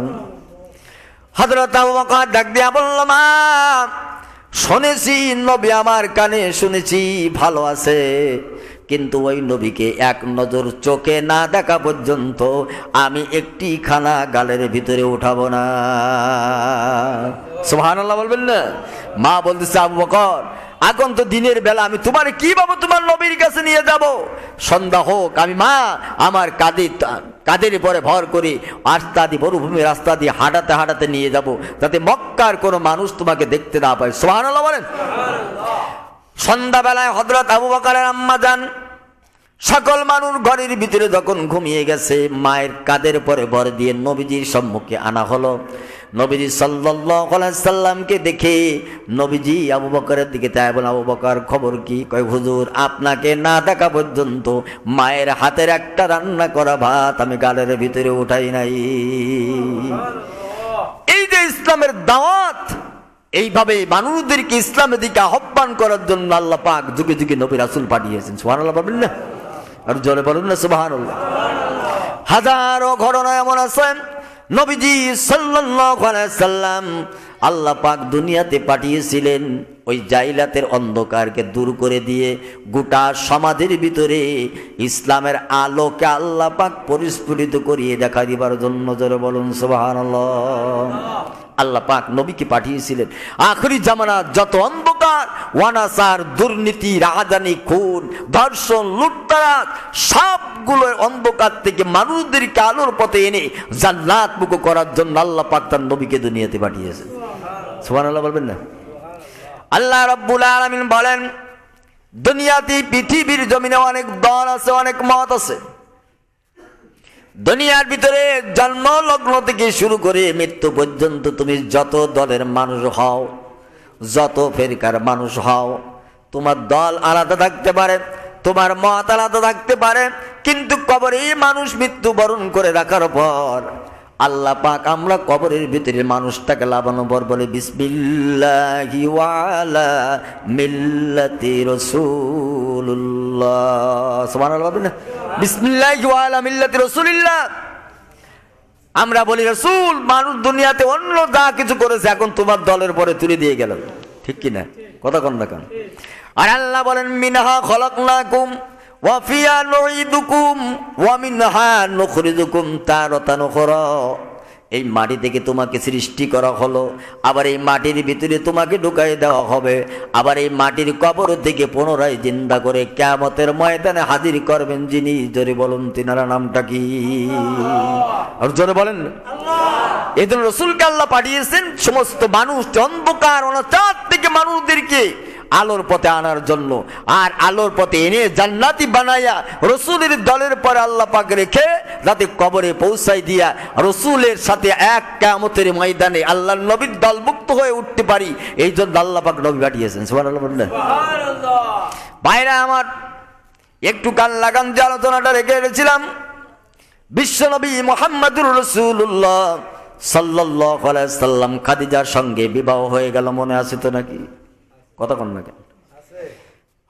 হযরত আবু বকর ডাক দিয়া বলল, মা, শুনেছি নবী আমার কানে শুনেছি ভালো আছে, কিন্তু ওই নবীকে এক নজর চোখে না দেখা পর্যন্ত আমি একটি খানা গালের ভিতরে উঠাবো না। সুবহানাল্লাহ বলবেন না? মা বলতেছে, আবু বকর, এখন তো দিনের বেলা, আমি তোমার কিভাবে তোমার নবীর কাছে নিয়ে যাব? সন্ধ্যা হোক, আমি মা আমার কাঁধের পরে ভর করে রাস্তা দিয়ে, মরুভূমি রাস্তা দিয়ে হাঁটাতে হাঁটাতে নিয়ে যাব, যাতে মক্কার কোনো মানুষ তোমাকে দেখতে না পায়। সুবহানাল্লাহ বলেন। সন্ধ্যাবেলায় হযরত আবু বকরের আম্মা যান, সকল মানুষ ঘরের ভিতরে যখন ঘুমিয়ে গেছে, মায়ের কাঁধের পরে ভর দিয়ে নবীজির সম্মুখে আনা হলো। নবীজি সাল্লাল্লাহু আলাইহি সাল্লামকে দেখে নবীজি আবু বকরের দিকে তাই বলেন, আবু বকর, খবর কি? কয়, হুজুর, আপনাকে না দেখা পর্যন্ত মায়ের হাতের একটা রান্না করা ভাত আমি গালের ভিতরে উঠাই নাই। এই যে ইসলামের দাওয়াত, এইভাবে মানুষদেরকে ইসলামের দিকে আহ্বান করার জন্য আল্লাহ পাক যুগে যুগে নবী রাসূল পাঠিয়েছেন। সুবহানাল্লাহ বলবেন না? আর জোরে বলুন না সুবহানাল্লাহ। হাজারো ঘটনা এমন আছে, নবীজি সাল্লাল্লাহু আলাইহি সাল্লাম আল্লাহ পাক দুনিয়াতে পাঠিয়েছিলেন ওই জাইলাতের অন্ধকারকে দূর করে দিয়ে গোটা সমাজের ভিতরে ইসলামের আলোকে আল্লাহ পাক পরিস্ফুটিত করিয়ে দেখা দিবার জন্য। জোরে বলুন সুবহানাল্লাহ। আল্লাহ পাক নবীকে পাঠিয়েছিলেন আখিরি জামানার যত অন্ধকার, ওয়ানাসার, দুর্নীতি, রাহাজানি, খুন, ধর্ষণ, লুটতরাজ, সবগুলোর অন্ধকার থেকে মানুষদেরকে আলোর পথে এনে জান্নাত মুখো করার জন্য আল্লাহ পাক তার নবীকে দুনিয়াতে পাঠিয়েছেন। সুবহানাল্লাহ বলবেন না? আল্লাহ রাব্বুল আলামিন বলেন, দুনিয়াতে, পৃথিবীর জমিনে অনেক দল আছে, অনেক মত আছে। দুনিয়ার ভিতরে জন্ম লগ্ন থেকে শুরু করে মৃত্যু পর্যন্ত তুমি যত দলের মানুষ হও, যত ফেরকার মানুষ হও, তোমার দল আলাদা থাকতে পারে, তোমার মত আলাদা থাকতে পারে, কিন্তু কবরে মানুষ মৃত্যুবরণ করে রাখার পর আল্লাহ পাক আমরা কবরের ভিতরে মানুষটাকে লাভানো পর বলে, বিসমিল্লাহি ওয়া আলা মিল্লাতি রাসূলুল্লাহ। সুবহানাল্লাহ বলেন না? বিসমিল্লাহি ওয়া আলা মিল্লাতি রাসূলিল্লাহ। আমরা বলি রাসূল মানুষ দুনিয়াতে অন্য যা কিছু করেছে এখন তোমার দলের পরে তুলে দিয়ে গেল, ঠিক কি না? কথা কন না কেন? আর আল্লাহ বলেন মিনহা খলাকনাকুম ওয়া ফিহা নুঈদুকুম ওয়া মিনহা নুখরিজুকুম তারাতান উখরা। এই মাটি থেকে তোমাকে সৃষ্টি করা হলো, আবার এই মাটির ভিতরে তোমাকে ঢুকাই দেওয়া হবে, আবার এই মাটির কবর থেকে পুনরায় জিন্দা করে কিয়ামতের ময়দানে হাজির করবেন যিনি। জোরে বলুন তিনার নামটা কি? আর জোরে বলেন আল্লাহ। এই জন্য রাসূলকে আল্লাহ পাঠিয়েছেন সমস্ত মানুষ অন্ধকার অনাচার থেকে মানুষদেরকে আলোর পথে আনার জন্য, আর আলোর পথে এনে জান্নাতি বানায়া রসুলের দলের পরে আল্লাহ পাক রেখে যাতে কবরে পৌঁছাই দিয়া রসুলের সাথে এক কিয়ামতের ময়দানে আল্লাহর নবীর দলভুক্ত হয়ে উঠতে পারি, এই জন্য আল্লাহ পাক নবী পাঠিয়েছেন। সুবহানাল্লাহ বললেন। ভাইরা আমার, একটু কান লাগান যে আলোচনাটা রেখে এসেছিলাম, বিশ্বনবী মুহাম্মদুর রাসূলুল্লাহ সাল্লাল্লাহু আলাইহি সাল্লাম খাদিজার সঙ্গে বিবাহ হয়ে গেল, মনে আছে তো নাকি? কথা কন না কেন?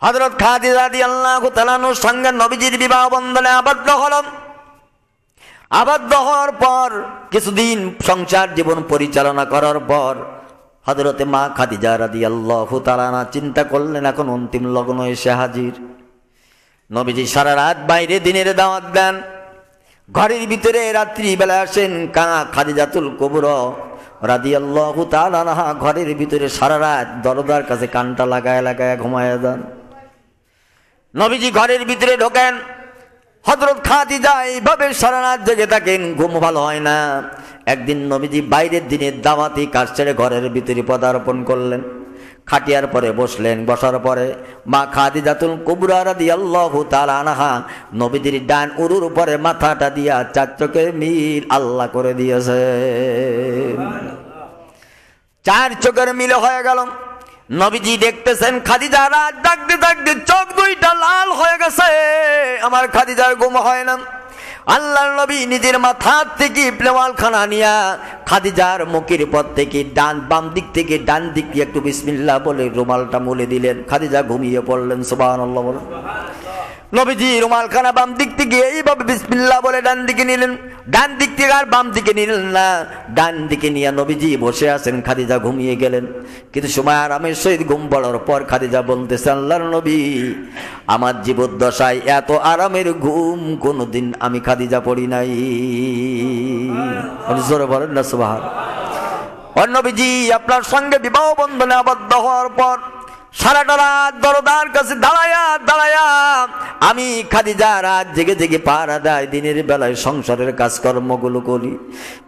হযরত খাদিজা রাদিয়াল্লাহু তাআলা আনহার সঙ্গে নবীজির বিবাহ বন্ধনে আবদ্ধ হলেন। আবদ্ধ হওয়ার পর কিছুদিন সংসার জীবন পরিচালনা করার পর হযরতে মা খাদিজা রাদিয়াল্লাহু তাআলা আনহা চিন্তা করলেন এখন অন্তিম লগ্ন এসে হাজির। নবীজি সারা রাত বাইরে দিনের দাওয়াত দেন, ঘরের ভিতরে রাত্রি বেলা আসেন। খাদিজাতুল কুবরা রাদিয়াল্লাহু তাআলা আনহা ঘরের ভিতরে সারা রাত দরজার কাছে কানটা লাগায় লাগায় ঘুমায় যান। নবীজি ঘরের ভিতরে ঢোকেন, হযরত খাদিজা এইভাবে সারা রাত জেগে থাকেন, ঘুম ভালো হয় না। একদিন নবীজি বাইরের দিনের দাওয়াতি কাজ ছেড়ে ঘরের ভিতরে পদার্পণ করলেন, খাটিয়ার পরে বসলেন। বসার পরে মা খাদিজাতুল কুবরা রাদিয়াল্লাহু তাআলা আনহা নবীজির ডান উরুর উপরে মাথাটা দিয়া চার চোখের মিল আল্লাহ করে দিয়েছে। চার চোখের মিল হয়ে গেল। নবীজি দেখতেছেন খাদিজা রাত জাগতে জাগতে চোখ দুইটা লাল হয়ে গেছে, আমার খাদিজার ঘুম হয় না। আল্লাহর নবী নিজের মাথা থেকে প্লেওয়ালখানা নিয়া খাদিজার মুখের পর থেকে বাম দিক থেকে ডান দিক দিয়ে একটু বিসমিল্লাহ বলে রুমালটা মুলে দিলেন। খাদিজা ঘুমিয়ে পড়লেন। সুবহানাল্লাহ বলেন। নবীজি রুমালখানা বাম দিক থেকে এইভাবে বিসমিল্লাহ বলে ডান দিকে নিলেন, ডান দিক থেকে আর বাম দিকে নিলেন না, ডান দিকে নিয়ে নবীজি বসে আছেন। খাদিজা ঘুমিয়ে গেলেন। কিন্তু সময় আরামের সহিত ঘুম পড়ার পর খাদিজা বলতেছে, আল্লাহর নবী আমার জীবদ্দশায় এত আরামের ঘুম কোনোদিন আমি খাদিজা পড়ি নাই। জোরে বলেন না সুবহানাল্লাহ। নবীজি আপনার সঙ্গে বিবাহ বন্ধনে আবদ্ধ হওয়ার পর সারাটা রাত দরজার কাছে দাঁড়ায়া দাঁড়ায়া আমি খাদিজা রাত জেগে জেগে পাহারা দেয়, দিনের বেলায় সংসারের কাজকর্মগুলো করি।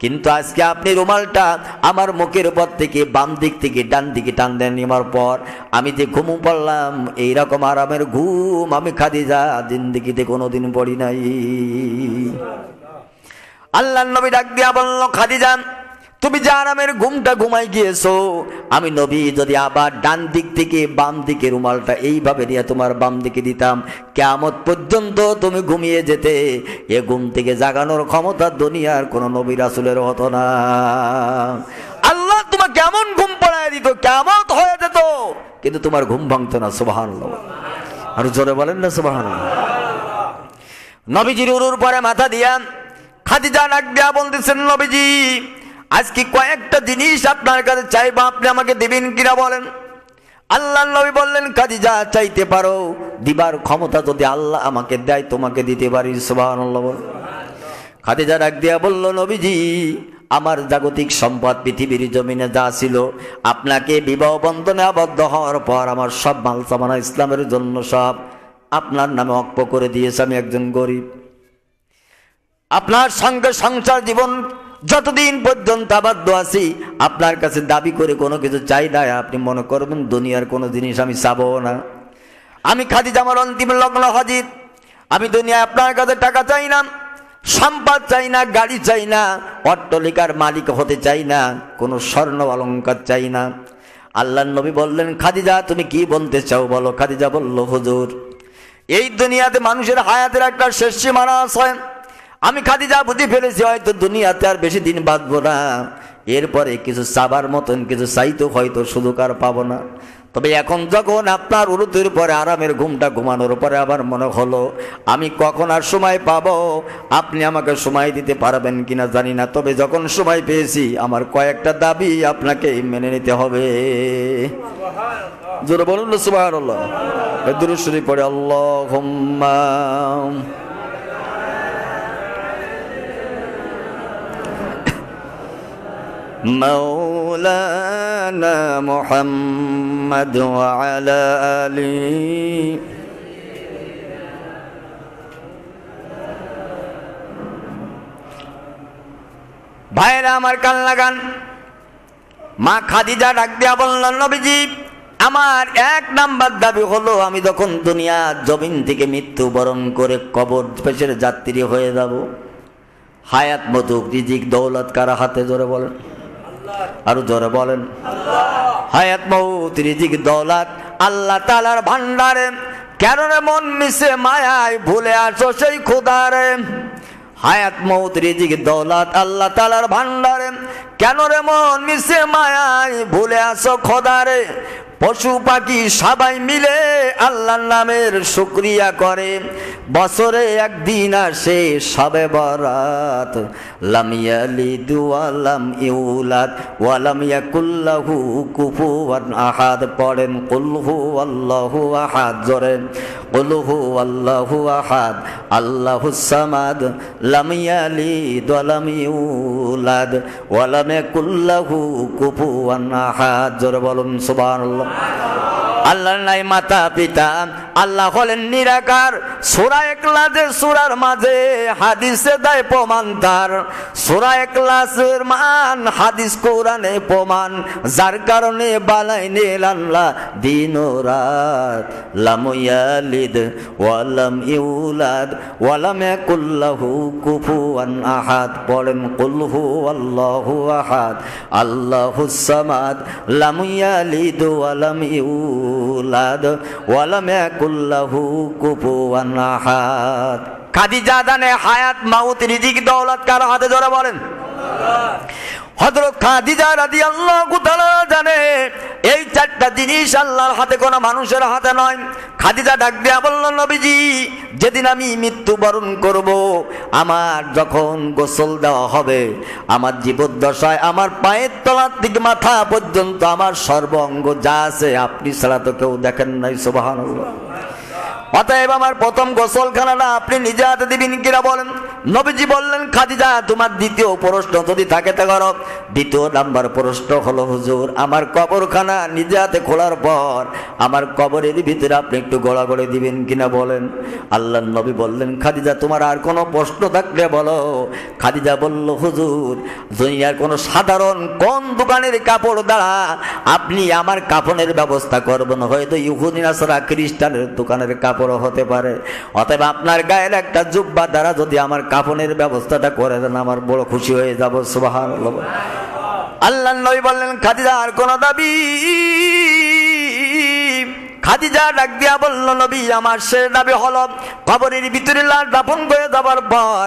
কিন্তু আজকে আপনি রুমালটা আমার মুখের উপর থেকে বাম দিক থেকে ডান দিকে টান দেন, নেওয়ার পর আমি যে ঘুম পড়লাম এইরকম আরামের ঘুম আমি খাদিজা জিন্দেগিতে কোনোদিন পড়ি নাই। আল্লাহর নবী ডাক দিয়া বলল, খাদিজা তুমি যে আরামের ঘুমটা ঘুমাই গিয়েছো, আমি নবী যদি আবার ডান দিক থেকে বাম দিকে রুমালটা এইভাবে নিয়ে তোমার বাম দিকে দিতাম, কিয়ামত পর্যন্ত তুমি ঘুমিয়ে যেতে। এ ঘুম থেকে জাগানোর ক্ষমতা দুনিয়ার কোন নবী রাসূলের হতো না। আল্লাহ তোমাকে কেমন ঘুম পড়ায় দিত, কিয়ামত হয়ে যেত, কিন্তু তোমার ঘুম ভাঙতো না। সুবহানাল্লাহ। আর জোরে বলেন না সুবহানাল্লাহ। নবীজির উরুর পরে মাথা দিয়া খাদিজা ডাক দিয়া বলতেছেন, নবীজি আজকে কয়েকটা জিনিস আপনার কাছে চাইবো, আপনি আমাকে দেবেন কিনা বলেন। আল্লাহর নবী বললেন, খাদিজা চাইতে পারো, দিবার ক্ষমতা যদি আল্লাহ আমাকে দেয় তোমাকে দিতে পারি। সুবহানাল্লাহ। খাদিজা ডাক দিয়া বলল, নবীজি আমার জাগতিক সম্পদ পৃথিবীর জমিনে যা ছিল আপনাকে বিবাহ বন্ধনে আবদ্ধ হওয়ার পর আমার সব মাল সামানা ইসলামের জন্য সব আপনার নামে ওয়াকফ করে দিয়েছে। আমি একজন গরিব, আপনার সঙ্গে সংসার জীবন যতদিন পর্যন্ত আবদ্ধ আছি আপনার কাছে দাবি করে কোনো কিছু চাই না। আপনি মনে করবেন দুনিয়ার কোনো জিনিস আমি চাবো না। আমি খাদিজা আমার অন্তিম লগ্ন হাজির। আমি দুনিয়ায় আপনার কাছে টাকা চাই না, সম্পদ চাই না, গাড়ি চাই না, অট্টালিকার মালিক হতে চাই না, কোনো স্বর্ণ অলংকার চাই না। আল্লাহর নবী বললেন, খাদিজা তুমি কি বলতে চাও বলো। খাদিজা বলল, হুজুর এই দুনিয়াতে মানুষের হায়াতের একটা শেষ সীমানা আছে। আমি খাদিজা বুঝে ফেলেছি হয়তো দুনিয়াতে আর বেশি দিন বাঁচবো না, এরপরে কিছু চাবার মতন কিছু চাইতো হয়তো সুযোগ আর পাবো না। তবে এখন যখন আপনার উরুতের পরে আরামের ঘুমটা ঘুমানোর পরে আবার মনে হলো আমি কখন আর সময় পাবো, আপনি আমাকে সময় দিতে পারবেন কিনা জানি না, তবে যখন সময় পেয়েছি আমার কয়েকটা দাবি আপনাকে মেনে নিতে হবে। জোরে বলুন না সুবহানাল্লাহ। দুরূদ শরীফ পড়ে আল্লাহুম্মা মাওলানা মুহাম্মদ ওয়া আলা আলিহি ভাইরা আমার কান লাগান। মা খাদিজা ডাক দিয়া বললেন, নবীজি আমার এক নাম্বার দাবি হলো আমি যখন দুনিয়া জমিন থেকে মৃত্যুবরণ করে কবর পেশের যাত্রী হয়ে যাব, হায়াত মতুক রিজিক দৌলত কার হাতে? জোরে বলেন, আরো জোরে বলেন। হায়াত মৌত রিজিক দৌলত আল্লাহ তাআলার ভান্ডারে। কেন রে মন মিশে মায়ায় ভুলে আসো সেই খোদারে? হায়াত মৌত রিজিক দৌলত আল্লাহ তাআলার ভান্ডারে। কেন রে মন মিশে মায়ায় ভুলে আসো খোদারে? পশু পাখি সবাই মিলে আল্লাহর নামের শুকরিয়া করে, বছরে একদিন আসে শবে বরাত। লাম ইয়ালিদ ওয়া লাম ইউলাদ ওয়া লাম ইয়াকুল লাহু কুফুয়ান আহাদ। পড়েন কুল হুয়াল্লাহু আহাদ, জোরে কুল হুয়াল্লাহু আহাদ আল্লাহুস সামাদ লাম ইয়ালিদ ওয়া লাম ইউলাদ ওয়া লাম ইয়াকুল লাহু কুফুয়ান আহাদ। জোরে বলুন সুবহানাল্লাহ। আল্লাহর নাই মাতা পিতা, আল্লাহ হলেন নিরাকার। সূরা ইখলাসের সূরার মাঝে হাদিসে দেয় প্রমাণ তার। সূরা ইখলাসের মান হাদিস কোরআনে প্রমাণ, যার কারণে বালাই নিল আল্লাহ দিন ও রাত। লাম ইয়ালিদ ওয়া লাম ইউলাদ ওয়া লাম ইয়াকুল লাহু কুফুয়ান আহাদ। পড়েন কুল হুয়াল্লাহু আহাদ আল্লাহুস সামাদ লাম ইয়ালিদ ওয়া লাম ইউলাদ ওয়া লাম ইয়াকুল লাহু কুফুয়ান আহাদ। খাদিজা জানে হায়াত মাউত রিজিক দৌলত কার হাতে? জোরে বলেন। হযরত খাদিজা রাদিয়াল্লাহু তাআলা জানে এই চারটা জিনিস আল্লাহর হাতে, কোনো মানুষের হাতে নয়। খাদিজা ডাক দিয়া বলল, নবীজি যেদিন আমি মৃত্যুবরণ করব, আমার যখন গোসল দেওয়া হবে, আমার জীবদ্দশায় আমার পায়ের তলার থেকে মাথা পর্যন্ত আমার সর্ব অঙ্গ যা আছে আপনি ছাড়া তো কেউ দেখেন নাই। সুবহানাল্লাহ। অতএব আমার প্রথম গোসলখানাটা আপনি নিজে হাতে দিবেন কিনা বলেন? নবীজি বললেন, খাদিজা তোমার দ্বিতীয় প্রশ্ন যদি থাকে তা করো। দ্বিতীয় নাম্বার প্রশ্ন হলো, হুজুর আমার কবরখানা নিজে হাতে খোলার পর আমার কবরের ভিতরে আপনি একটু গোড়াগড়ি দিবেন কিনা বলেন? আল্লাহর নবী বললেন, খাদিজা তোমার আর কোনো প্রশ্ন থাকলে বলো। খাদিজা বলল, হুজুর দুনিয়ার কোনো সাধারণ কোন দোকানের কাপড় দ্বারা আপনি আমার কাফনের ব্যবস্থা করবেন? হয়তো ইহুদি নাসারা খ্রিস্টানের দোকানের কাপড় হতে পারে। অতএব আপনার গায়ের একটা জুব্বা দ্বারা যদি আমার কাফনের ব্যবস্থাটা করে দেন আমার বড় খুশি হয়ে যাব। সুবহানাল্লাহ। আল্লাহর নবী বললেন, খাদিজা আর কোন দাবি? খাদিজা ডাক দিয়া বলল, নবী আমার শেষ দাবি হলো কবরের ভিতরে লাশ দাফন করে যাবার পর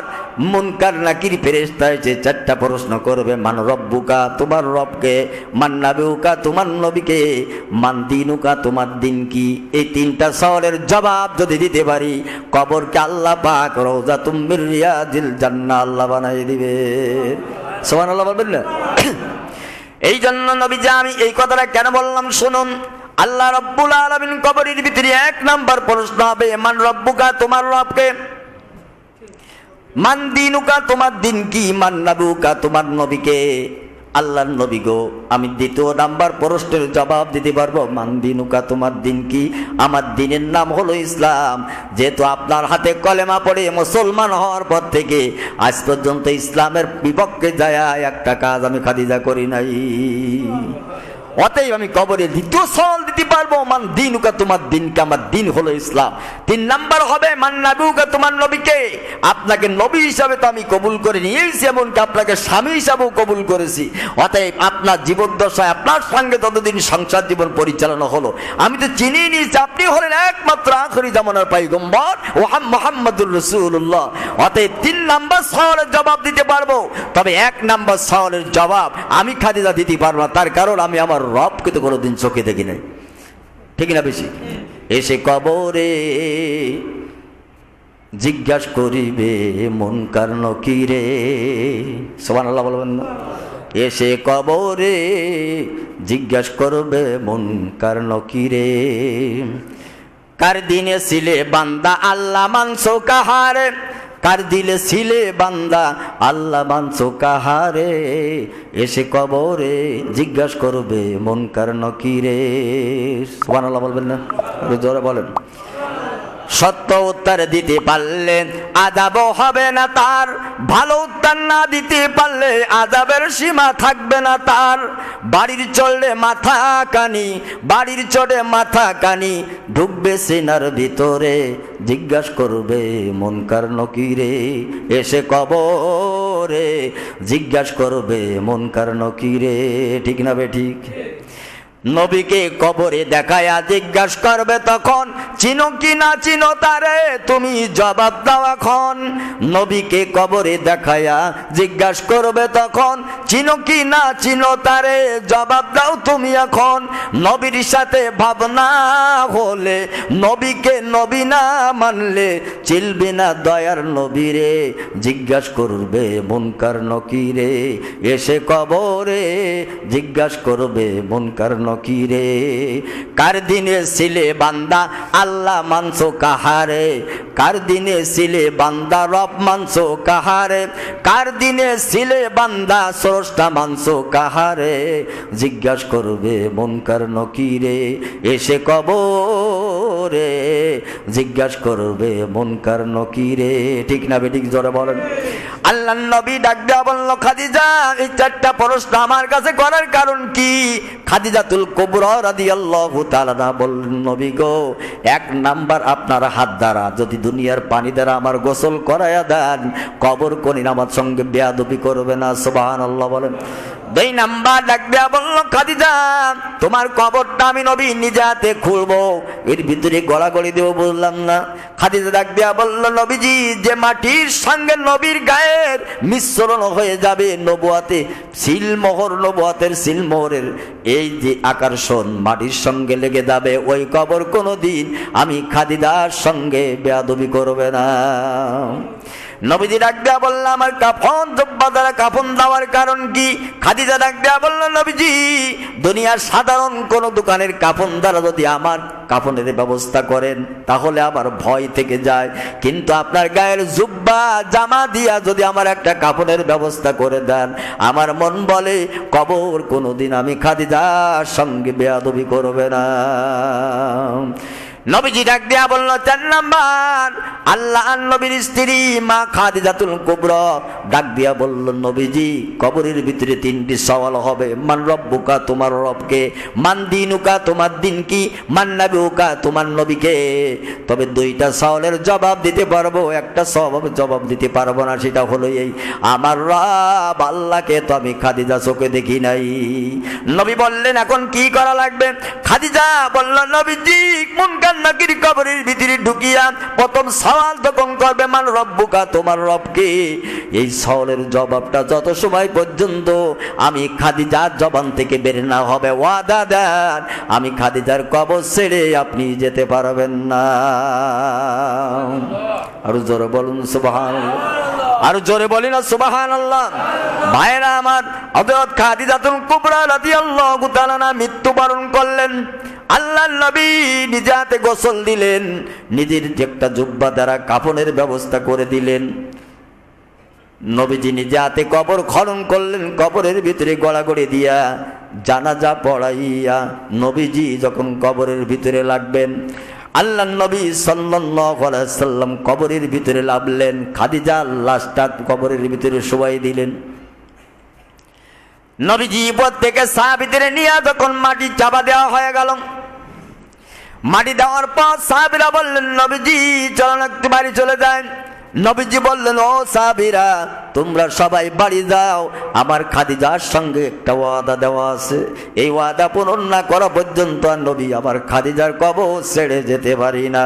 মুনকার নাকির ফেরেশতা এসে চারটা প্রশ্ন করবে। মান রব্বুকা, তোমার রবকে? মান নাবিউকা, তোমার নবীকে? মান দিনুকা, তোমার দিন কি? এই তিনটা সওয়ালের জবাব যদি দিতে পারি, কবরকে আল্লাহ পাক রওজাতুম মির রিয়াজিল জান্নাহ আল্লাহ বানাই দিবে। সুবহানাল্লাহ বলবেন না? এই জন্য নবীজি আমি এই কথাটা কেন বললাম শুনুন। আল্লাহ রাব্বুল আলামিন কবরের ভিতরে এক নাম্বার প্রশ্ন হবে, মান রব্বুকা, তোমার রবকে? মান দিনুকা, তোমার দিন কি? মান নাবিউকা, তোমার নবীকে? আল্লাহর নবী গো, আমি দ্বিতীয় নাম্বার প্রশ্নের জবাব দিতে পারবো। মান দিনুকা, তোমার দিন কি? আমার দিনের নাম হলো ইসলাম। যেহেতু আপনার হাতে কলেমা পড়ে মুসলমান হওয়ার পর থেকে আজ পর্যন্ত ইসলামের বিপক্ষে যায় একটা কাজ আমি খাদিজা করি নাই। অতএব আমি কবরে দ্বিতীয় সওয়াল দিতে পারবো, মান দিনুকা, তোমার দিনকে? আমার দিন হলো ইসলাম। তিন নাম্বার হবে মান নাবিউকা, তোমার নবীকে? আপনাকে নবী হিসাবে তো আমি কবুল করে নিয়েছি, এমনকি আপনাকে স্বামী হিসাবেও কবুল করেছি। অতএব আপনার জীবদ্দশায় আপনার সঙ্গে ততদিন সংসার জীবন পরিচালনা হলো, আমি তো চিনিয়ে নিয়েছি আপনি হলেন একমাত্র আখেরি জামানার পয়গম্বর ও মুহাম্মদুর রাসূলুল্লাহ। অতএব তিন নাম্বার সওয়ালের জবাব দিতে পারবো, তবে এক নাম্বার সওয়ালের জবাব আমি খাদিজা দিতে পারবো না। তার কারণ আমি আমার রবকে তো কোনোদিন চোখে দেখি নাই। ঠিক না বেশি? এসে কবরে জিজ্ঞাসা করিবে মুনকার নকিরে, সুবহানাল্লাহ বলবেন না? এসে কবরে জিজ্ঞাসা করবে মুনকার নকিরে, কার দিনে ছিলে বান্দা আল্লাহ মানছো কাহারে, কার দিলে ছিলে বান্দা আল্লাহ মানছো কাহারে, এসে কবরে জিজ্ঞাসা করবে মুনকার নকিরে। সুবহানাল্লাহ বলবেন না? জোরে বলেন। সত্য উত্তর দিতে পারলে আযাব হবে না তার, ভালো উত্তর না দিতে পারলে আযাবের সীমা থাকবে না তার। বাড়ির চড়লে মাথা কানি, বাড়ির চড়ে মাথা কানি, ঢুকবে সিনার ভিতরে জিজ্ঞাসা করবে মুনকার নকিরে, এসে কবরে জিজ্ঞাসা করবে মুনকার নকিরে। ঠিক না বে ঠিক? নবীকে কবরে দেখায়া জিজ্ঞাসা করবে তখন, চিনো কি না চিনো তারে, তুমি জবাব দাও এখন। নবীকে কবরে দেখায়া জিজ্ঞাসা করবে তখন, চিনো কি না চিনো তারে, জবাব দাও তুমি এখন। নবীর সাথে ভাবনা হলে, নবীকে নবী না মানলে, চিনবে না দয়ার নবীরে, জিজ্ঞাসা করবে মুনকার নকিরে, এসে কবরে জিজ্ঞাসা করবে মুনকার নকিরে। কার দিনে ছিলে বান্দা আল্লাহ মানছো কাহারে, কার দিনে ছিলে বান্দা রব মানছো কাহারে, কার দিনে ছিলে বান্দা স্রষ্টা মানছো কাহারে, জিজ্ঞাসা করবে মুনকার নকিরে, এসে কবরে জিজ্ঞাসা করবে মুনকার নকিরে। ঠিক না বেঠিক? জোরে বলেন। আল্লাহর নবী ডাক দেয়া বলল, খাদিজা এই চারটা প্রশ্ন আমার কাছে করার কারণ কি? খাদিজাতুল কুবরা রাদিয়াল্লাহু তাআলা বললেন, নবী গো, এক নাম্বার আপনার হাত দ্বারা যদি দুনিয়ার পানি দ্বারা আমার গোসল করায়া দেন, কবর কোনি আমার সঙ্গে বেয়াদবি করবে না। সুবহানাল্লাহ বলেন। দুই নাম্বার ডাক দেয়া বলল, খাদিজা তোমার কবরটা আমি নবী নিজে হাতে খুলবো, এর ভিতরে গড়াগড়ি দেব বললাম না। খাদিজা ডাক দেয়া বলল, নবীজি যে মাটির সঙ্গে নবীর গায়ের মিশ্রণ হয়ে যাবে, নবুয়াতে সিলমোহর, নবুয়াতের সিলমোহরের এই যে আকর্ষণ মাটির সঙ্গে লেগে যাবে, ওই কবর কোনোদিন আমি খাদিজার সঙ্গে বেয়াদবি করবে না। নবীজি ডাক দেয়া বলল, আমার কাফন জব্বা দ্বারা কাফন দেওয়ার কারণ কি? খাদিজা ডাক দেয়া বলল, নবীজি দুনিয়ার সাধারণ কোন দোকানের কাফন দ্বারা যদি আমার কাফনের ব্যবস্থা করেন তাহলে আমার ভয় থেকে যায়, কিন্তু আপনার গায়ের জুব্বা জামা দিয়া যদি আমার একটা কাফনের ব্যবস্থা করে দেন, আমার মন বলে কবর কোনোদিন আমি খাদিজার সঙ্গে বেয়াদবি করবে না। নবীজি ডাক দেয়া বলল, চার নাম্বার আল্লাহ নবীর স্ত্রী মা খাদিজাতুল কুবরা ডাক দিয়া বলল, নবীজি কবরের ভিতরে তিনটি সওয়াল হবে, মান রব্বুকা তোমার রবকে, মান দিনুকা তোমার দিন কি, মান নবিউকা তোমার নবীকে। তবে দুইটা সওয়ালের জবাব দিতে পারবো, একটা সওয়ালের জবাব দিতে পারবো না, সেটা হলো এই, আমার রব আল্লাহকে তো আমি খাদিজা চোখে দেখি নাই। নবী বললেন, এখন কি করা লাগবে? খাদিজা বলল, নবীজি মুনকার নাকির কবরের ভিতরে ঢুকিয়া প্রথম সওয়াল তখন করবে, মান রব্বুকা তোমার রবকে। এই সওয়ালের জবাবটা যত সময় পর্যন্ত আমি খাদিজার জবান থেকে বের না হবে, ওয়াদা দেন আমি খাদিজার কবর ছেড়ে আপনি যেতে পারবেন না। আরো জোরে বলুন সুবহানাল্লাহ, আরো জোরে বলি না সুবহানাল্লাহ। ভাইরা আমার, হযরত খাদিজাতুল কুবরা রাদিয়াল্লাহু তাআলা মৃত্যুবরণ করলেন। আল্লাহর নবী নিজে হাতে গোসল দিলেন, নিজের একটা জুব্বা দ্বারা কাফনের ব্যবস্থা করে দিলেন। নবীজি নিজে হাতে কবর খনন করলেন, কবরের ভিতরে গড়াগড়ি দিয়া জানাজা পড়াইয়া নবীজি যখন কবরের ভিতরে লাগবেন, আল্লাহর নবী সাল্লাল্লাহু আলাইহি ওয়াসাল্লাম কবরের ভিতরে নামলেন, খাদিজার লাশটা কবরের ভিতরে শোয়াই দিলেন। নবীজি প্রত্যেকে সাহাবীদের নিয়ে যখন মাটি চাপা দেওয়া হয়ে গেল, মাটি দেওয়ার পর সাহাবীরা বললেন, নবীজি চলুন একটু বাড়ি চলে যান। নবীজি বললেন, ও সাহাবীরা তোমরা সবাই বাড়ি যাও, আমার খাদিজার সঙ্গে একটা ওয়াদা দেওয়া আছে, এই ওয়াদা পূরণ না করা পর্যন্ত নবী আমার খাদিজার কবর ছেড়ে যেতে পারি না।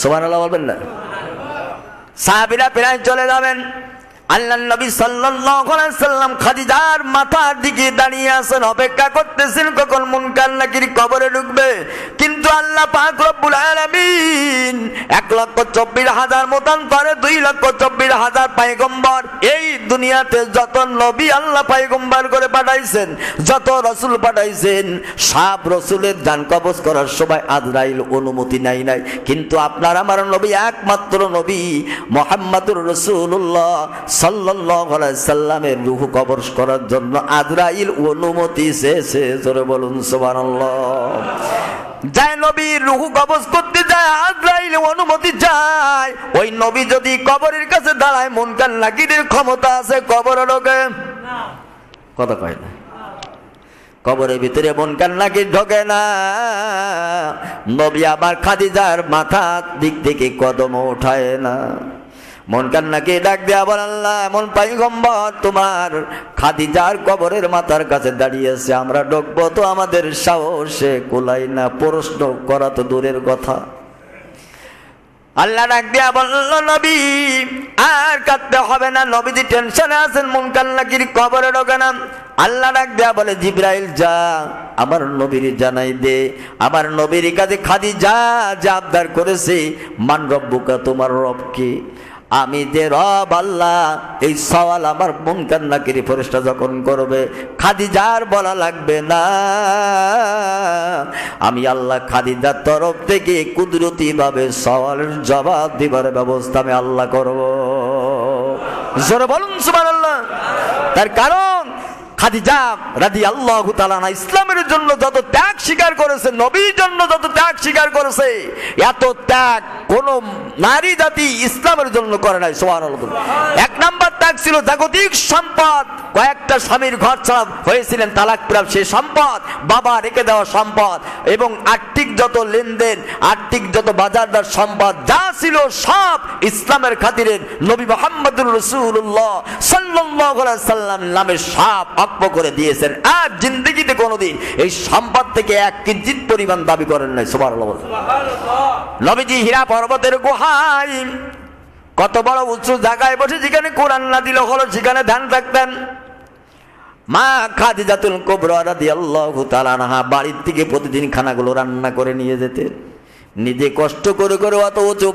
সুবহানাল্লাহ বলবেন না? সাহাবীরা প্রায় চলে যাবেন, আল্লাহর নবী সাল্লাল্লাহু আলাইহি সাল্লাম খাদিজার মাথার দিকে দাঁড়িয়ে আছেন, অপেক্ষা করতেছেন কখন মুনকার নাকির কবরে ঢুকবে। কিন্তু আল্লাহ পাক রব্বুল আলামিন 1,24,000 মতান্তরে 2,24,000 পয়গম্বর এই দুনিয়াতে যত নবী আল্লাহ পয়গম্বর করে পাঠাইছেন, যত রাসূল পাঠাইছেন, সব রাসূলের জান কবজ করার সময় আজরাইল অনুমতি নাই। কিন্তু আপনার আমার নবী একমাত্র নবী মুহাম্মদুর রাসূলুল্লাহ সাল্লাল্লাহু আলাইহি সাল্লামের রূহ কবজ করার জন্য আজরাইল অনুমতি চেয়েছে। জোরে বলুন সুবহানাল্লাহ। যায় নবী রূহ কবজ করতে যায়, আজরাইল অনুমতি চায়। ওই নবী যদি কবরের কাছে দাঁড়ায়, মুনকার নাকিরের ক্ষমতা আছে কবরে ঢোকে? কথা কয় না। কবরের ভিতরে মুনকার নাকির ঢোকে না। নবী আবার খাদিজার মাথার দিক থেকে কদম ওঠায় না। মুনকার নাকির ডাক দেয়া বল, আল্লাহ এমন পয়গম্বর তোমার খাদিজার কবরের মাথার কাছে দাঁড়িয়েছে, আমরা ঢুকবো তো আমাদের সাহসে কুলাই না, প্রশ্ন করা তো দূরের কথা। আল্লাহ ডাক দেয়া বলল, নবী আর কাঁদতে হবে না, নবীজি টেনশনে আছেন, মুনকার নাকির কবরে ঢোকে না। আল্লাহ ডাক দেয়া বলে, জিবরাইল যা আমার নবীর জানাই দে, আমার নবীর কাছে খাদিজা যা আবদার করেছে, মান রব্বুকা, তোমার রব কি? আমি যে রব আল্লাহ, এই সওয়াল আমার মুনকার নাকির ফেরেশতা যখন করবে, খাদিজার বলা লাগবে না। আমি আল্লাহ খাদিজার তরফ থেকে কুদরতি ভাবে সওয়ালের জবাব দিবার ব্যবস্থা আমি আল্লাহ করব। জোরে বলুন সুবহানাল্লাহ। তার কারণ খাদিজা রাদিয়াল্লাহু তাআলা আনহা ইসলামের জন্য যত ত্যাগ স্বীকার করেছে, নবীর জন্য যত ত্যাগ স্বীকার করেছে, এত ত্যাগ কোন নারী জাতি ইসলামের জন্য করে নাই। সুবহানাল্লাহ। এক নাম্বার ত্যাগ ছিল জাগতিক সম্পদ, কয়েকটা স্বামীর ঘর ছাড়া হয়েছিলেন তালাক প্রাপ্ত, সেই সম্পদ, বাবা রেখে দেওয়া সম্পদ এবং আর্থিক যত লেনদেন, আর্থিক যত বাজারদার সম্পদ যা ছিল সব ইসলামের খাতিরে নবী মুহাম্মদুর রাসূলুল্লাহ সাল্লাল্লাহু আলাইহি সাল্লাম নামে সব অক্ষ করে দিয়েছেন। আর জিন্দেগিতে কোনোদিন এই সম্পদ থেকে এক কিঞ্চিত পরিমাণ দাবি করেন নাই। সুবহানাল্লাহ। নবীজি হীরা পর্বতের গুহায় কত বড় উঁচু জায়গায় বসে যেখানে কোরআন নাযিল হলো সেখানে ধ্যান রাখতেন। মা খাদিজাতুল কুবরা রাদিয়াল্লাহু তাআলা আনহা বাড়ির থেকে প্রতিদিন খানাগুলো রান্না করে নিয়ে যেতেন, নিজে কষ্ট করে করে অত উঁচু